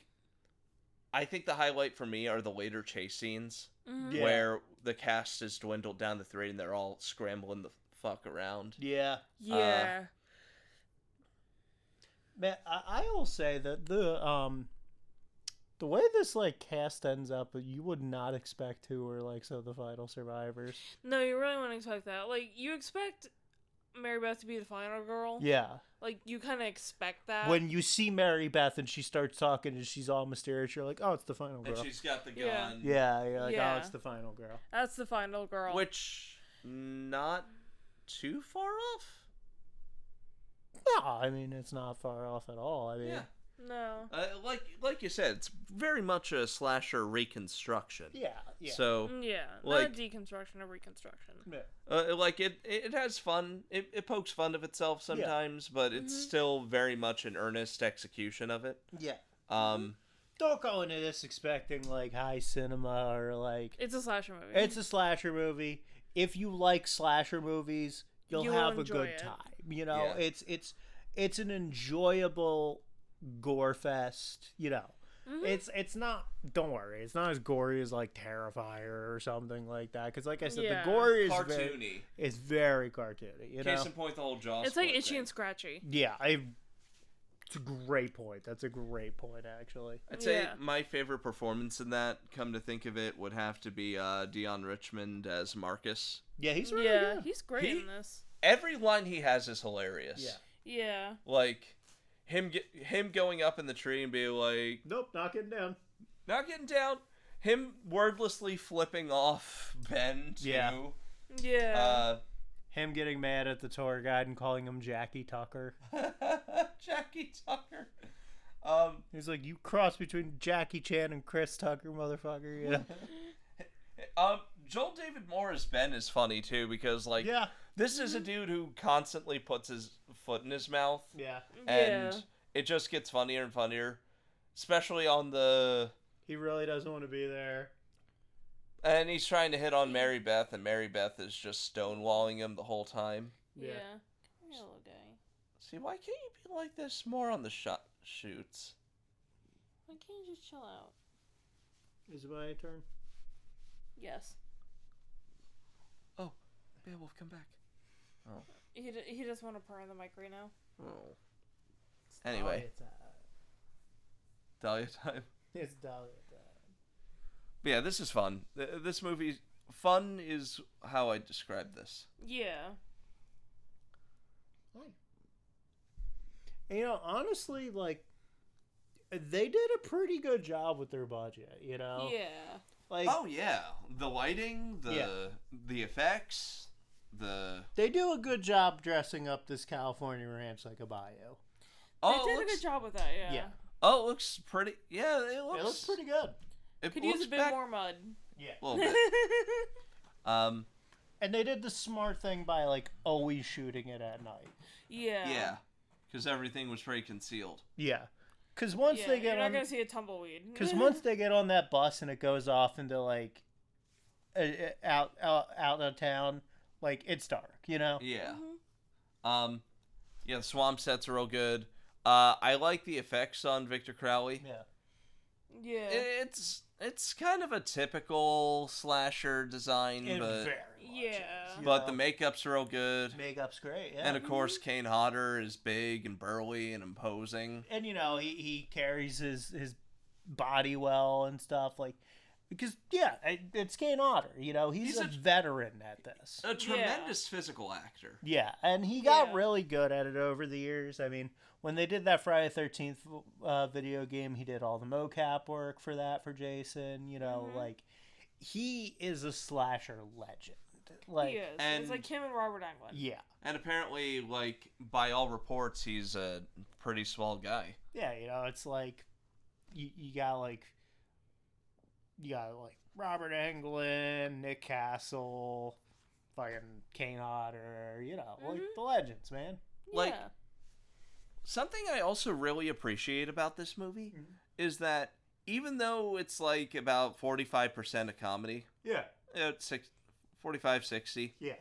I think the highlight for me are the later chase scenes Mhm. Yeah. where the cast is dwindled down to 3 and they're all scrambling the fuck around. Yeah. Yeah. Man, I will say that The way this like cast ends up, you would not expect who are like some of the final survivors. No, you really wouldn't expect that. Like, you expect Mary Beth to be the final girl. Yeah. Like, you kind of expect that. When you see Mary Beth and she starts talking and she's all mysterious, you're like, oh, it's the final girl. And she's got the gun. Yeah. Yeah, you're like, Yeah. oh, it's the final girl. That's the final girl. Which, not too far off? No, I mean, it's not far off at all. I mean, Yeah. No. Like you said, it's very much a slasher reconstruction. yeah. So, Yeah. like- Not a deconstruction, a reconstruction. like it has fun. It pokes fun of itself sometimes, but it's still very much an earnest execution of it. Yeah. Don't go into this expecting like high cinema or like It's a slasher movie. it's a slasher movie. If you like slasher movies, you'll You will have a enjoy good it. time. You know, Yeah. it's an enjoyable gore fest. You know, it's not. Don't worry, it's not as gory as like Terrifier or something like that. Because like I said, Yeah. the gore is cartoony. very cartoony. You Case know, in point, the whole Jaws. It's like split itchy thing. and scratchy. yeah, it's a great point. That's a great point, actually. I'd say Yeah. my favorite performance in that, come to think of it, would have to be Dion Richmond as Marcus. Yeah, he's really Yeah, good. he's great He- in this. Every line he has is hilarious. Yeah. Yeah. Like him going up in the tree and being like, Nope, not getting down. not getting down. Him wordlessly flipping off Ben too. Yeah. Yeah. Him getting mad at the tour guide and calling him Jackie Tucker. Jackie Tucker. He's like, you cross between Jackie Chan and Chris Tucker, motherfucker. You know? Joel David Moore as Ben is funny too because like Yeah. this is a dude who constantly puts his foot in his mouth Yeah. and Yeah. it just gets funnier and funnier, especially on the. He really doesn't want to be there. And he's trying to hit on Mary Beth, and Mary Beth is just stonewalling him the whole time. Yeah. Yeah. Come here, little guy. See, why can't you be like this more on the shoots? Why can't you just chill out? Is it my turn? Yes. Oh, Beowulf, come back. Oh. He doesn't want to purr on the mic right now. Oh. Anyway, Dahlia time. It's Dahlia. But yeah, this is fun. This movie, fun is how I describe this. Yeah. You know, honestly, like, they did a pretty good job with their budget, you know? Yeah. Like, Oh yeah, the lighting, Yeah. the effects, the they do a good job dressing up this California ranch like a bayou. oh, They it did a looks, good job with that, yeah. Yeah. oh, it looks pretty. Yeah, it It looks pretty good. It Could looks use a bit back more mud. Yeah. a little bit. And they did the smart thing by, like, always shooting it at night. Yeah. Yeah, because everything was very concealed. Yeah. Because once Yeah, they get you're not on... gonna see a tumbleweed. Because once they get on that bus and it goes off into, like, out of town, like, it's dark, you know? Yeah. Mm-hmm. Yeah, the swamp sets are real good. I like the effects on Victor Crowley. Yeah. Yeah. It's kind of a typical slasher design, It but very much Yeah. is, you but know? the makeup's real good. Makeup's great, yeah. And of course, Kane Hodder is big and burly and imposing. And you know, he carries his body well and stuff, like, because yeah, it's Kane Hodder, you know, he's a veteran at this. A tremendous physical actor. Yeah, and he got Yeah. really good at it over the years. I mean, when they did that Friday the 13th video game, he did all the mocap work for that for Jason. You know, like, he is a slasher legend. Like, he is. and- It's like him and Robert Englund. yeah, And apparently, like, by all reports, he's a pretty swell guy. yeah, you know, it's like you got like Robert Englund, Nick Castle, fucking Kane Hodder, you know, like the legends, man. Like, Yeah. something I also really appreciate about this movie is that even though it's like about 45% a comedy, Yeah, it's 45, 60, yeah,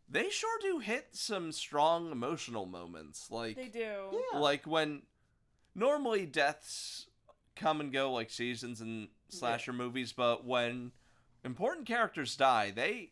they sure do hit some strong emotional moments. Like, They do. yeah. like when normally deaths come and go like seasons in slasher movies, but when important characters die, they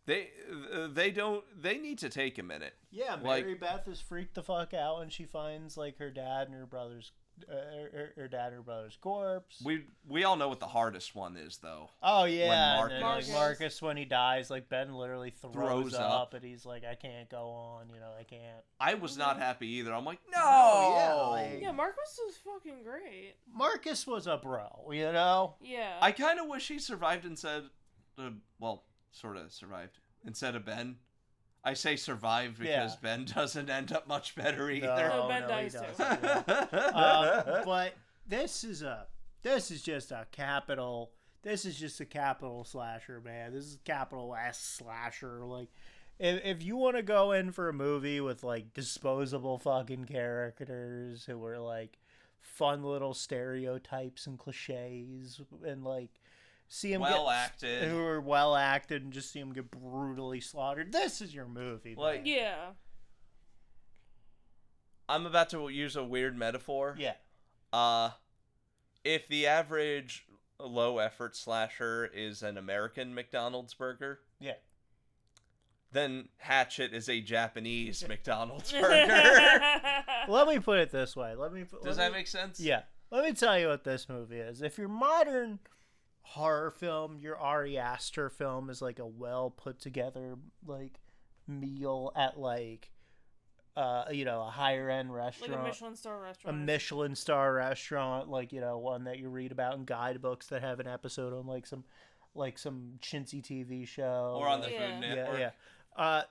need to take a minute. Yeah, Like- Mary Beth is freaked the fuck out when she finds like her dad and her brother's her dad and her brother's corpse. We all know what the hardest one is, though. Oh yeah, When and then, Marcus. Marcus, when he dies, like Ben literally throws up, up. and he's like, I can't go on, I can't. I was not happy either. I'm like, no. Oh, yeah, Yeah, Marcus was fucking great. Marcus was a bro, Yeah. I kind of wish he survived instead. Sort of survived instead of Ben. I say survived because Ben doesn't end up much better either. No, Ben he dies too. doesn't, but this is just a capital. This is just a capital slasher, man. This is capital S slasher. Like, if you want to go in for a movie with like disposable fucking characters who are like fun little stereotypes and cliches, and like see them acted, who are well acted, and just see them get brutally slaughtered, this is your movie. Like, man. Yeah. I'm about to use a weird metaphor. Yeah. If the average low effort slasher is an American McDonald's burger, Yeah. then Hatchet is a Japanese McDonald's burger. Let me put it this way. Does that make sense? Yeah. Let me tell you what this movie is. If your modern horror film, your Ari Aster film is like a well put together like meal at like a higher end restaurant. Like a Michelin star restaurant. A Michelin star restaurant, like, one that you read about in guidebooks that have an episode on like some chintzy TV show. Or on the Food Network. Yeah.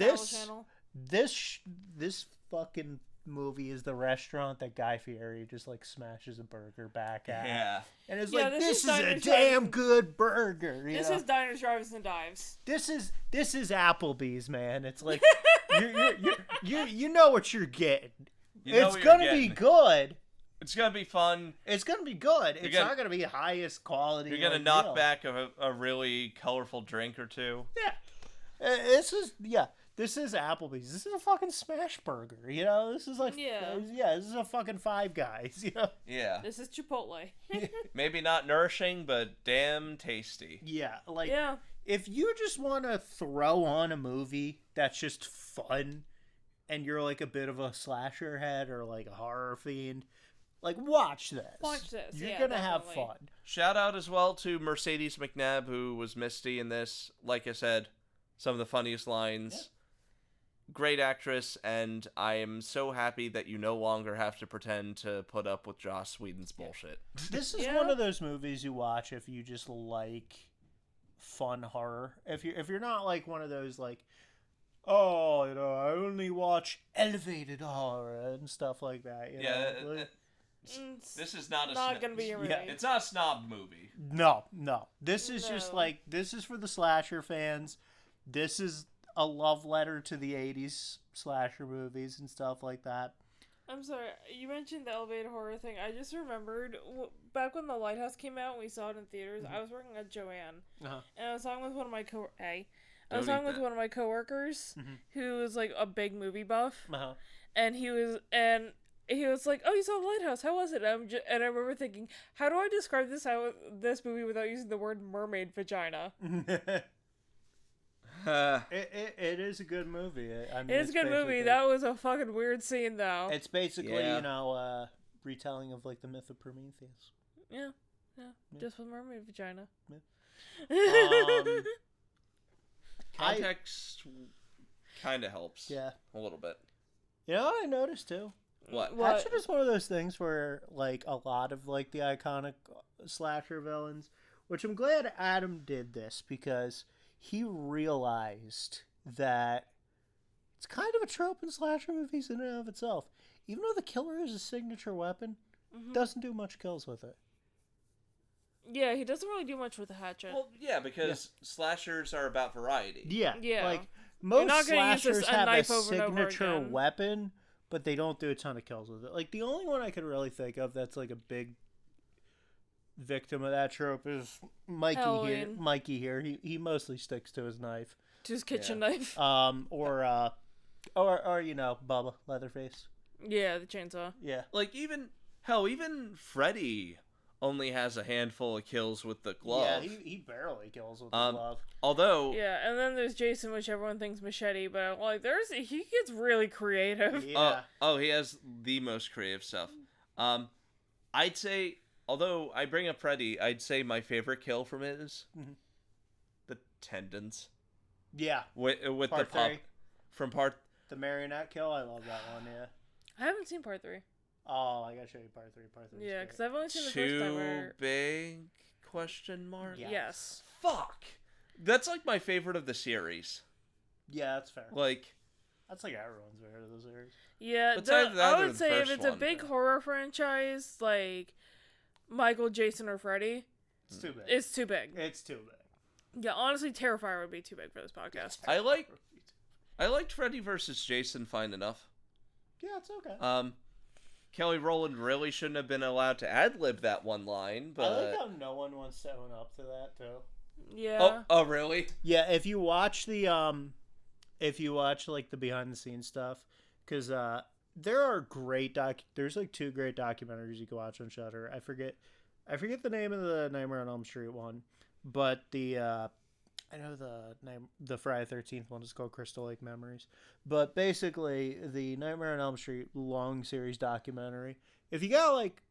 Channel. This fucking movie is the restaurant that Guy Fieri just like smashes a burger back at. Yeah. And it's Yeah, like, this this is is a Diners, damn Drive-Ins- good burger. This is Diners, Drive-Ins, and Dives. This is Applebee's, man. It's like you know what you're getting. It's gonna be good. It's gonna be fun. It's gonna be good. It's gonna- not gonna be highest quality. You're gonna like, knock meal. back a really colorful drink or two. Yeah. This is Applebee's. This is a fucking smash burger. This is like this is a fucking Five Guys. Yeah. This is Chipotle. Maybe not nourishing, but damn tasty. Yeah, like Yeah. if you just want to throw on a movie that's just fun, and you're like a bit of a slasher head or like a horror fiend, like watch this. Watch this, You're yeah, gonna have definitely. fun. Shout out as well to Mercedes McNabb, who was Misty in this. Like I said, some of the funniest lines. Yeah. Great actress, and I am so happy that you no longer have to pretend to put up with Joss Whedon's bullshit. This is Yeah. one of those movies you watch if you just like fun horror. If you're not like one of those like, oh, I only watch elevated horror and stuff like that. This is not gonna be your movie. Yeah. It's not a snob movie. No. This is just No. like, this is for the slasher fans. This is a love letter to the 80s slasher movies and stuff like that. I'm sorry, you mentioned the elevated horror thing. I just remembered back when The Lighthouse came out and we saw it in theaters. I was working at Joanne, Uh-huh. and I was talking with one of my Don't talking eat with that. one of my coworkers Mhm. who was like a big movie buff, Uh-huh. and he was like, "Oh, you saw The Lighthouse? How was it?" And I remember thinking, "How do I describe this movie without using the word mermaid vagina?" It is a good movie. I mean, It's a good movie. That was a fucking weird scene, though. It's basically, Yeah. retelling of like the myth of Prometheus. Yeah, just with mermaid vagina. Um, Context kind of helps. Yeah. A little bit. I noticed too. What? Hatchet is one of those things where like a lot of like the iconic slasher villains, which I'm glad Adam did this because he realized that it's kind of a trope in slasher movies in and of itself. Even though the killer is a signature weapon, doesn't do much kills with it. Yeah, he doesn't really do much with the hatchet. Well, yeah, because slashers are about variety. Yeah. Yeah. Like You're most not gonna use slashers a have a knife over and over signature again. weapon, but they don't do a ton of kills with it. Like the only one I could really think of that's like a big victim of that trope is Mikey here. Halloween. Mikey here. He mostly sticks to his knife. Just kitchen knife. Or Bubba Leatherface. Yeah, the chainsaw. Yeah. Like even Freddy only has a handful of kills with the glove. Yeah, he barely kills with the glove. Although Yeah, and then there's Jason, which everyone thinks machete, but like he gets really creative. Yeah. he has the most creative stuff. I'd say, although I bring up Freddy, I'd say my favorite kill from it is the tendons. Yeah. With the Part pop 3. from part. The marionette kill. I love that one. Yeah. I haven't seen part 3. Oh, I gotta show you part 3. Part 3. Yeah, because I've only seen the first time. Too big? Question mark. Yes. Fuck. That's like my favorite of the series. Yeah, that's fair. Like. That's like everyone's favorite of the series. Yeah, I would say if it's a big horror franchise like Michael, Jason, or Freddy, it's too big. It's too big. It's too big. Yeah, honestly, Terrifier would be too big for this podcast. I liked Freddy versus Jason fine enough. Yeah, it's okay. Kelly Rowland really shouldn't have been allowed to ad-lib that one line, but... I like how no one wants to own up to that, too. Yeah. Oh, really? Yeah, if you watch the, like, the behind-the-scenes stuff, because, there are great there's, like, 2 great documentaries you can watch on Shudder. I forget the name of the Nightmare on Elm Street one, but I know the Friday the 13th one is called Crystal Lake Memories. But basically, the Nightmare on Elm Street long series documentary. If you got, like...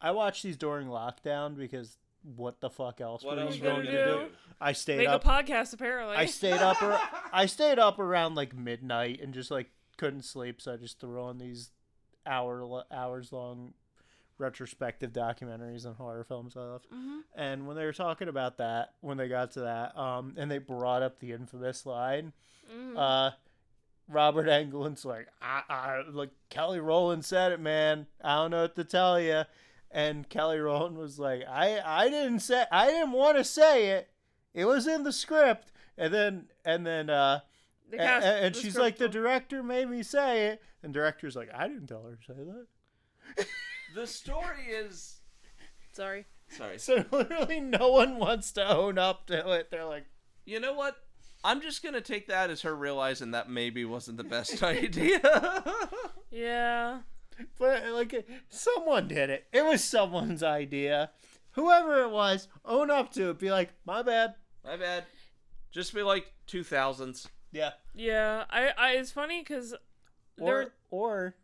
I watched these during lockdown because what the fuck else What else else were you gonna do? I stayed Make up... a podcast, apparently. I stayed up around, like, midnight and just, like, couldn't sleep, so I just threw on these hours-long retrospective documentaries on horror films I loved. Mm-hmm. And when they were talking about that, when they got to that, and they brought up the infamous line, Robert Englund's like, like Kelly Rowland said it, man. I don't know what to tell you. And Kelly Rowland was like, I didn't want to say it. It was in the script. And then she's like, the director made me say it. And director's like, I didn't tell her to say that. The story is... Sorry. So literally no one wants to own up to it. They're like... You know what? I'm just going to take that as her realizing that maybe wasn't the best idea. Yeah. But, like, someone did it. It was someone's idea. Whoever it was, own up to it. Be like, my bad. My bad. Just be like 2000s. Yeah. Yeah. I it's funny because... Or...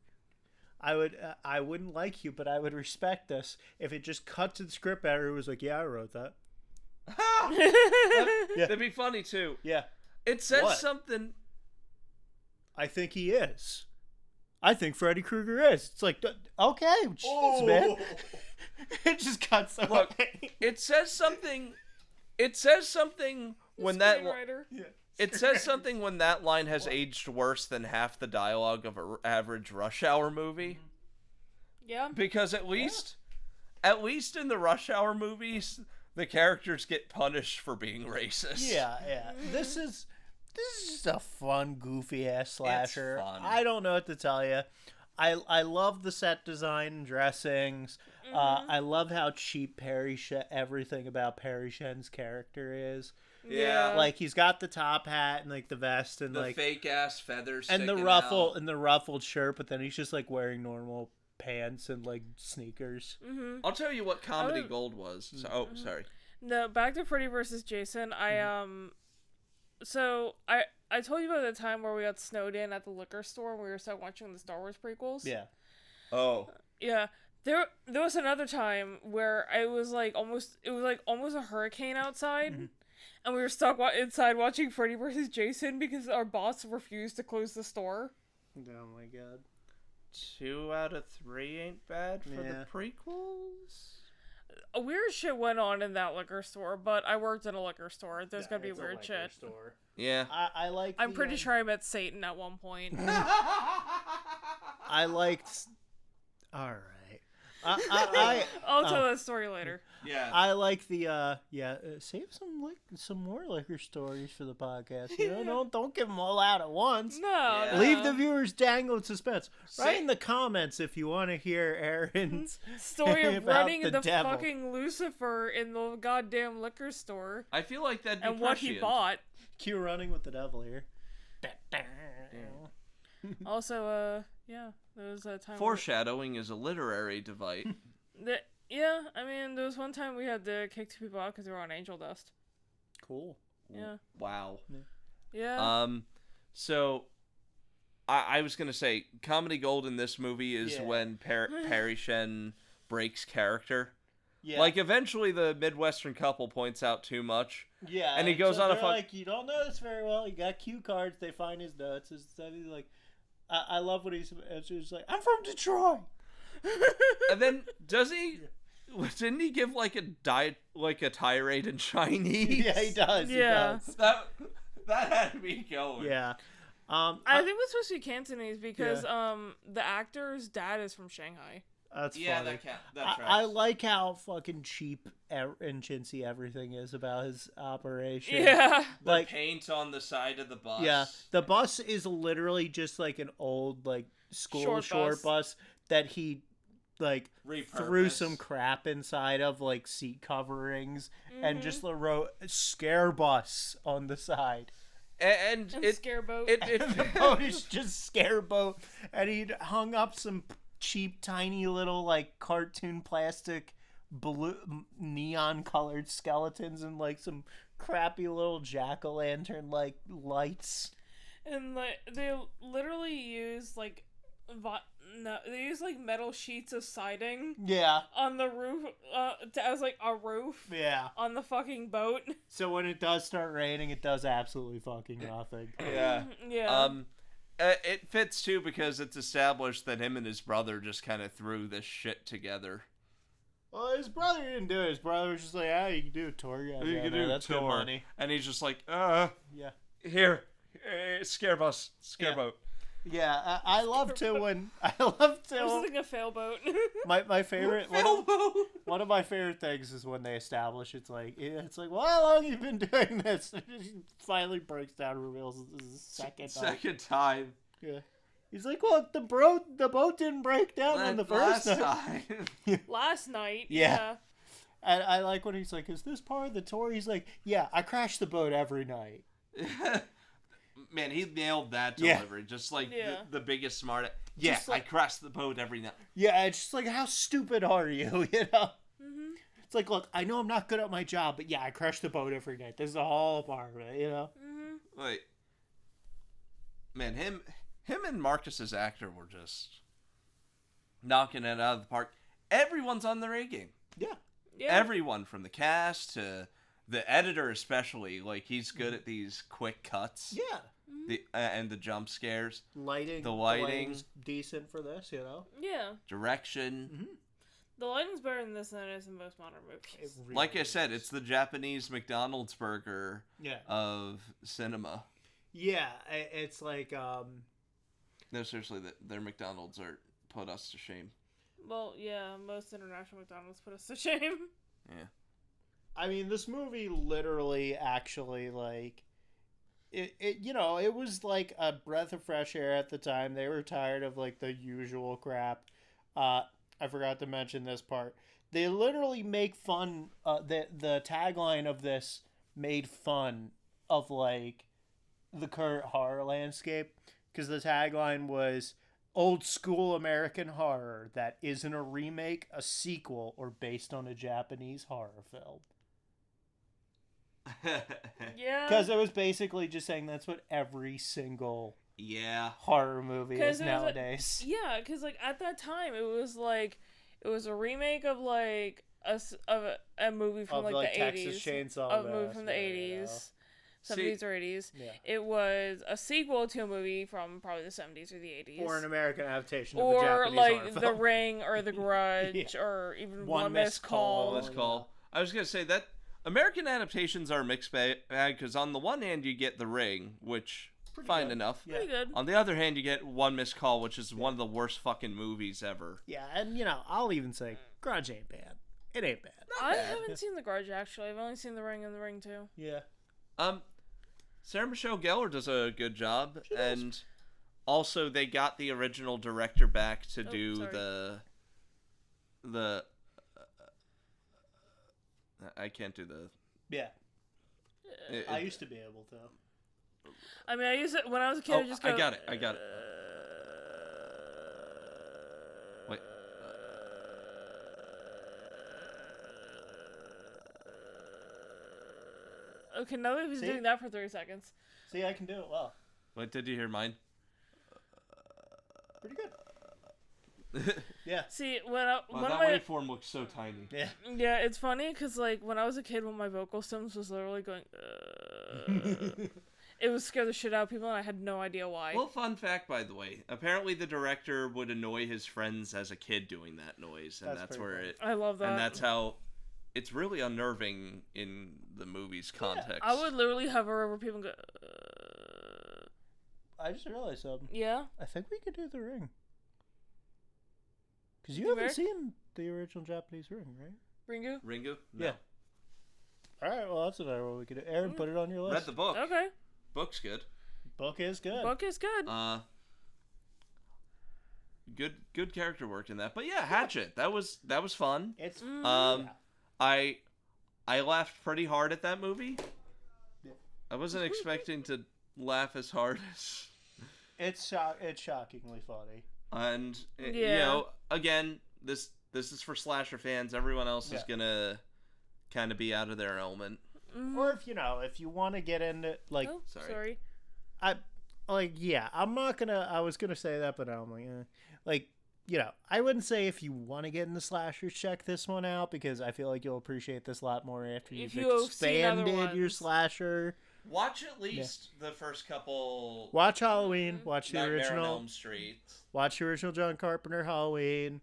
I wouldn't like you, but I would respect this if it just cut to the script editor who was like, yeah, I wrote that. Yeah. That'd be funny, too. Yeah. It says something... I think he is. I think Freddy Krueger is. It's like, okay, jeez, man. It just cuts away. Look, it says something... It says something when that... Yeah. It says something when that line has aged worse than half the dialogue of an average Rush Hour movie. Yeah. Because at least in the Rush Hour movies, the characters get punished for being racist. Yeah. This is just a fun, goofy ass slasher. It's fun. I don't know what to tell you. I love the set design and dressings. I love how cheap everything about Perry Shen's character is. Yeah. Like, he's got the top hat and, like, the vest and, the like... fake ass feathers and the ruffled shirt, but then he's just, like, wearing normal pants and, like, sneakers. Mm-hmm. I'll tell you what Comedy Gold was. So, sorry. No, back to Freddy vs. Jason. So, I told you about the time where we got snowed in at the liquor store and we were still watching the Star Wars prequels. Yeah. Oh. Yeah. There was another time where it was almost a hurricane outside. Mm-hmm. And we were stuck inside watching Freddy vs. Jason because our boss refused to close the store. Oh my god. 2 out of 3 ain't bad for the prequels. A weird shit went on in that liquor store, but I worked in a liquor store. There's gonna be weird shit. Store. Yeah. I'm pretty sure I met Satan at one point. I liked... Alright. I'll tell that story later. Yeah. I like the save some more liquor stories for the podcast. You know, don't give them all out at once. No. Leave the viewers dangling suspense. Write in the comments if you want to hear Erin's story of running the into devil. Fucking Lucifer in the goddamn liquor store. I feel like that'd be and what he bought. Cue running with the devil here. Also, there was a time. Foreshadowing is a literary device. Yeah, I mean, there was one time we had to kick 2 people out because they were on angel dust. Cool. Yeah. Wow. Yeah. So, I was gonna say, Comedy Gold in this movie is when Perry Shen breaks character. Yeah. Like, eventually the Midwestern couple points out too much. Yeah. And he goes on a like, you don't know this very well. You got cue cards. They find his notes. He's like, I love what he's like, I'm from Detroit. And then, does he... Didn't he give, like, a tirade in Chinese? Yeah, he does. Yeah. He does. That had me going. Yeah. I think it was supposed to be Cantonese because the actor's dad is from Shanghai. That's funny. That tracks. I like how fucking cheap and chintzy everything is about his operation. Yeah. The paint on the side of the bus. Yeah. The bus is literally just like an old like school short bus that he like threw some crap inside of, like seat coverings, and just wrote "scare bus" on the side. And it Scareboat. The boat is just scare boat, and he hung up some cheap, tiny little like cartoon plastic blue neon colored skeletons and like some crappy little jack-o'-lantern like lights. And like they literally use like they use like metal sheets of siding. Yeah. On the roof, as like a roof. Yeah. On the fucking boat. So when it does start raining, it does absolutely fucking nothing. Yeah. Yeah. It fits too because it's established that him and his brother just kind of threw this shit together. Well, his brother didn't do it. His brother was just like, you can do a tour. Yeah, you can do that's tour. Good money. And he's just like, yeah. Here, scare boat. Yeah, I love to when I love to. I was thinking a failboat. my favorite one of my favorite things is when they establish it's like well, how long have you been doing this? He finally breaks down and reveals this is the second time. Yeah, he's like, well, the boat didn't break down on the first time. Last night. Yeah. And I like when he's like, is this part of the tour? He's like, yeah, I crash the boat every night. Man, he nailed that delivery. Just like the biggest smart. Yeah, like, I crash the boat every night. Yeah, it's just like, how stupid are you? You know? Mm-hmm. It's like, look, I know I'm not good at my job, but yeah, I crash the boat every night. This is a whole part of it, you know? Mm-hmm. Like, man, him and Marcus's actor were just knocking it out of the park. Everyone's on their A game. Yeah. Everyone from the cast to the editor especially, like, he's good at these quick cuts. Yeah. And the jump scares. The lighting's decent for this, you know? Yeah. Direction. Mm-hmm. The lighting's better in this than it is in most modern movies. Really like I said, it's the Japanese McDonald's burger of cinema. Yeah, it's like... No, seriously, their McDonald's put us to shame. Well, yeah, most international McDonald's put us to shame. Yeah. I mean, this movie literally actually, like, it was like a breath of fresh air at the time. They were tired of, like, the usual crap. I forgot to mention this part. They literally make fun, the tagline of this made fun of, like, the current horror landscape. Because the tagline was, old school American horror that isn't a remake, a sequel, or based on a Japanese horror film. Yeah. Because it was basically just saying that's what every single horror movie is nowadays. Because like at that time it was a remake of like a movie from like the Texas 80s. Chainsaw Of a movie from the 80s. 70s or 80s. Yeah. It was a sequel to a movie from probably the 70s or the 80s. Or an American adaptation of a Japanese horror film. Or like The Ring or The Grudge or even One Missed Call. One Missed Call. I was going to say that American adaptations are a mixed bag because on the one hand you get The Ring, which fine enough. Pretty good. On the other hand you get One Missed Call, which is one of the worst fucking movies ever. Yeah, and you know, I'll even say Grudge ain't bad. It ain't bad. I haven't seen The Grudge actually. I've only seen The Ring and The Ring 2. Yeah. Sarah Michelle Gellar does a good job, and also they got the original director back to do the I can't do the... Yeah. I used to be able to. I mean, I used it when I was a kid. I just go... I got it. Wait. Okay, now that he's doing that for 30 seconds. See, I can do it well. Wait, did you hear mine? Pretty good. Yeah. See, Wow, one that of my waveform looks so tiny. Yeah. yeah, it's funny because like when I was a kid, one of my vocal stems was literally going. It would scare the shit out of people, and I had no idea why. Well, fun fact, by the way. Apparently, the director would annoy his friends as a kid doing that noise, and that's where pretty it. I love that. And that's how. It's really unnerving in the movie's context. I would literally hover over people and go. I just realized something. Yeah. I think we could do The Ring. Because you The haven't Ring? seen the original Japanese Ring, right? Ringu? Ringu? No. Yeah. All right, well, that's another one we could do. Erin, put it on your list. Read the book. Okay. Book's good. Book is good. Book is good. Good character work in that. But yeah, Hatchet. That was fun. It's I laughed pretty hard at that movie. Yeah. I wasn't expecting to laugh as hard as. it's shockingly funny. And you Yeah. know, again, this is for slasher fans. Everyone else is gonna kind of be out of their element. Or if you want to get into like, Oh, Sorry. I'm not gonna. I was gonna say that, but I'm like, I wouldn't say if you want to get into slashers, check this one out because I feel like you'll appreciate this a lot more after you've you've seen other expanded your ones. slasher. Watch at least the first couple. Watch Halloween. Watch the Nightmare on original. Elm Street. Watch the original John Carpenter Halloween.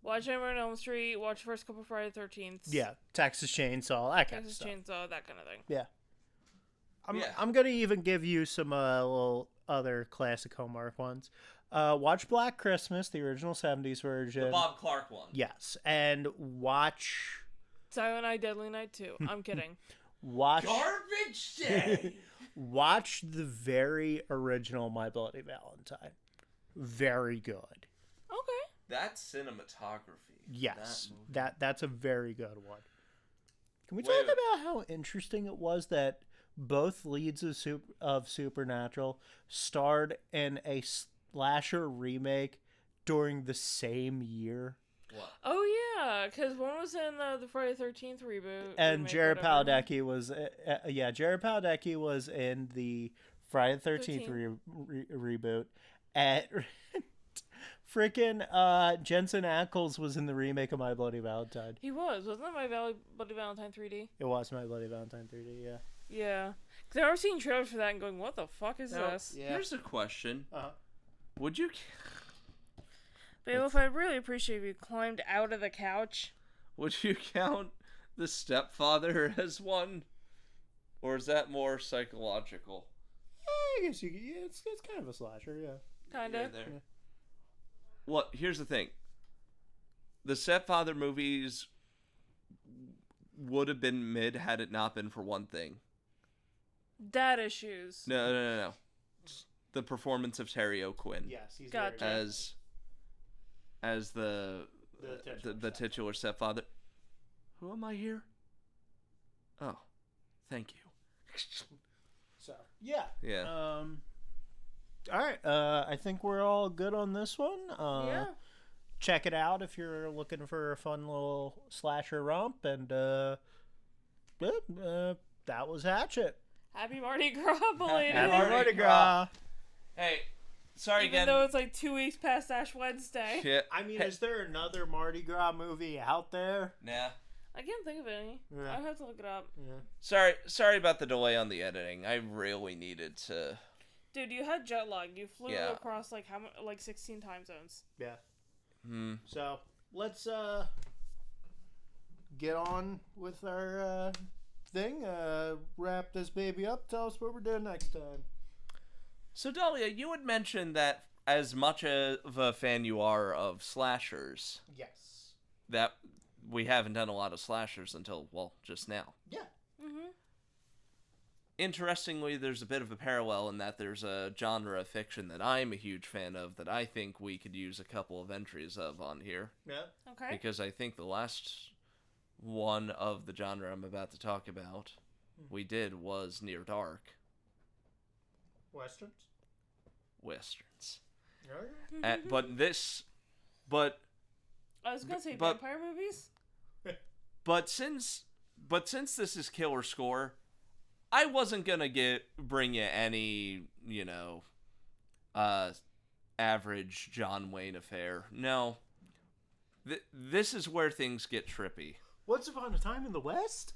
Watch Nightmare on Elm Street. Watch the first couple Friday the 13th. Yeah, Texas Chainsaw. That kind Texas of stuff. Chainsaw, that kind of thing. Yeah. Yeah. I'm gonna even give you some little other classic Hallmark ones. Watch Black Christmas, the original '70s version. The Bob Clark one. Yes, and watch Silent Night, Deadly Night 2. I'm kidding. Garbage Day. watch the very original My Bloody Valentine. Very good. Okay. That cinematography. Yes, That movie. that's a very good one. Can we Wait, talk wait. about how interesting it was that both leads of Supernatural starred in a slasher remake during the same year? What? Oh, yeah, because one was in the Friday the 13th reboot. And remake, Jared whatever. Padalecki was, Jared Padalecki was in the Friday the 13th reboot. At freaking Jensen Ackles was in the remake of My Bloody Valentine. He was. Wasn't that Bloody Valentine 3D? It was My Bloody Valentine 3D, yeah. Yeah. Because I was seeing trailers for that and going, what the fuck is Now, this? Yeah. Here's a question. Uh-huh. Would you Bailiff, I'd really appreciate if you climbed out of the couch. count the stepfather as one? Or is that more psychological? I guess it's kind of a slasher, yeah. Kinda. Yeah, there. Well, here's the thing. The stepfather movies would have been mid had it not been for one thing. Dad issues. No. The performance of Terry O'Quinn Yes, he's Gotcha. very good. as the titular stepfather. Who am I here? Oh, thank you. So, yeah. Yeah. All right. I think we're all good on this one. Yeah. Check it out if you're looking for a fun little slasher romp. And that was Hatchet. Happy Mardi Gras, belated. Happy Mardi Gras. Hey, sorry Even again. though it's like 2 weeks past Ash Wednesday. Yeah. I mean, is there another Mardi Gras movie out there? Nah. I can't think of any. Yeah. I have to look it up. Yeah. Sorry about the delay on the editing. I really needed to. Dude, you had jet lag. You flew Yeah. across like 16 time zones. Yeah. Hmm. So let's get on with our thing. Wrap this baby up. Tell us what we're doing next time. So Dahlia, you had mentioned that as much of a fan you are of slashers, Yes. that we haven't done a lot of slashers until, well, just now. Yeah. Mm-hmm. Interestingly, there's a bit of a parallel in that there's a genre of fiction that I'm a huge fan of that I think we could use a couple of entries of on here. Yeah. Okay. Because I think the last one of the genre I'm about to talk about we did was Near Dark. Westerns. Westerns. Okay. But I was gonna say but- vampire movies. But since this is Killer Score, I wasn't gonna bring you any, average John Wayne affair. No. this is where things get trippy. Once Upon a Time in the West?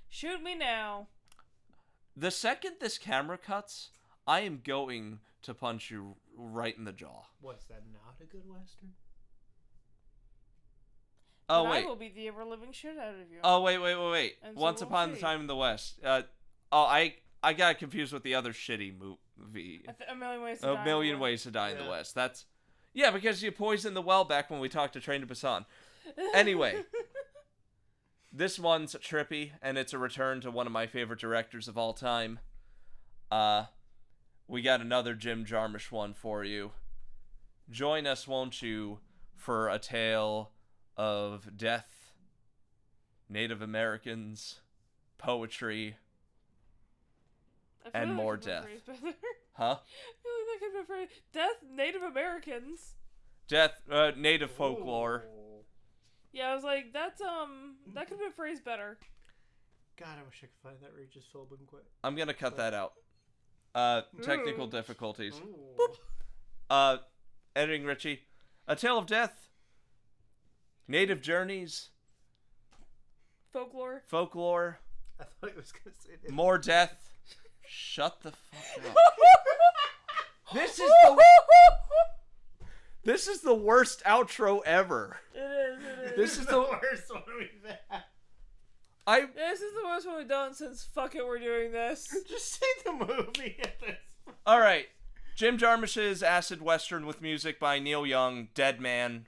Shoot me now. The second this camera cuts, I am going to punch you right in the jaw. What's that, not a good Western? Oh, But wait. I will beat the ever-living shit out of you. Oh, wait. And so Once will Upon a she. Time in the West. I got confused with the other shitty movie. A Million Ways to Die. A Million Ways to Die in the West. That's... Yeah, because you poisoned the well back when we talked to Train to Busan. Anyway. This one's trippy, and it's a return to one of my favorite directors of all time. We got another Jim Jarmusch one for you. Join us, won't you, for a tale of death, Native Americans, poetry, and more death. Huh? I feel like that could be phrased. Death, Native Americans. Death, Native folklore. Ooh. Yeah, I was like, that could have been phrased better. God, I wish I could find that Regis Philbin quit. I'm gonna cut that out. Technical difficulties. Ooh. Editing Richie. A Tale of Death. Native Journeys. Folklore. I thought he was gonna say that. More death. Shut the fuck up. This is the worst outro ever. It is. This is the worst one we've had. This is the worst one we've done since fuck it, we're doing this. Just say the movie at this point. Alright. Jim Jarmusch's acid western with music by Neil Young, Dead Man.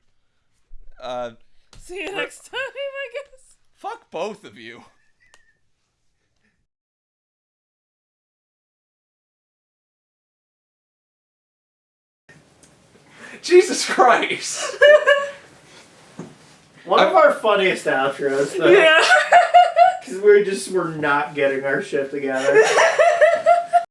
See you next time, I guess. Fuck both of you. Jesus Christ. One of our funniest outros, though. Yeah. Because we were not getting our shit together.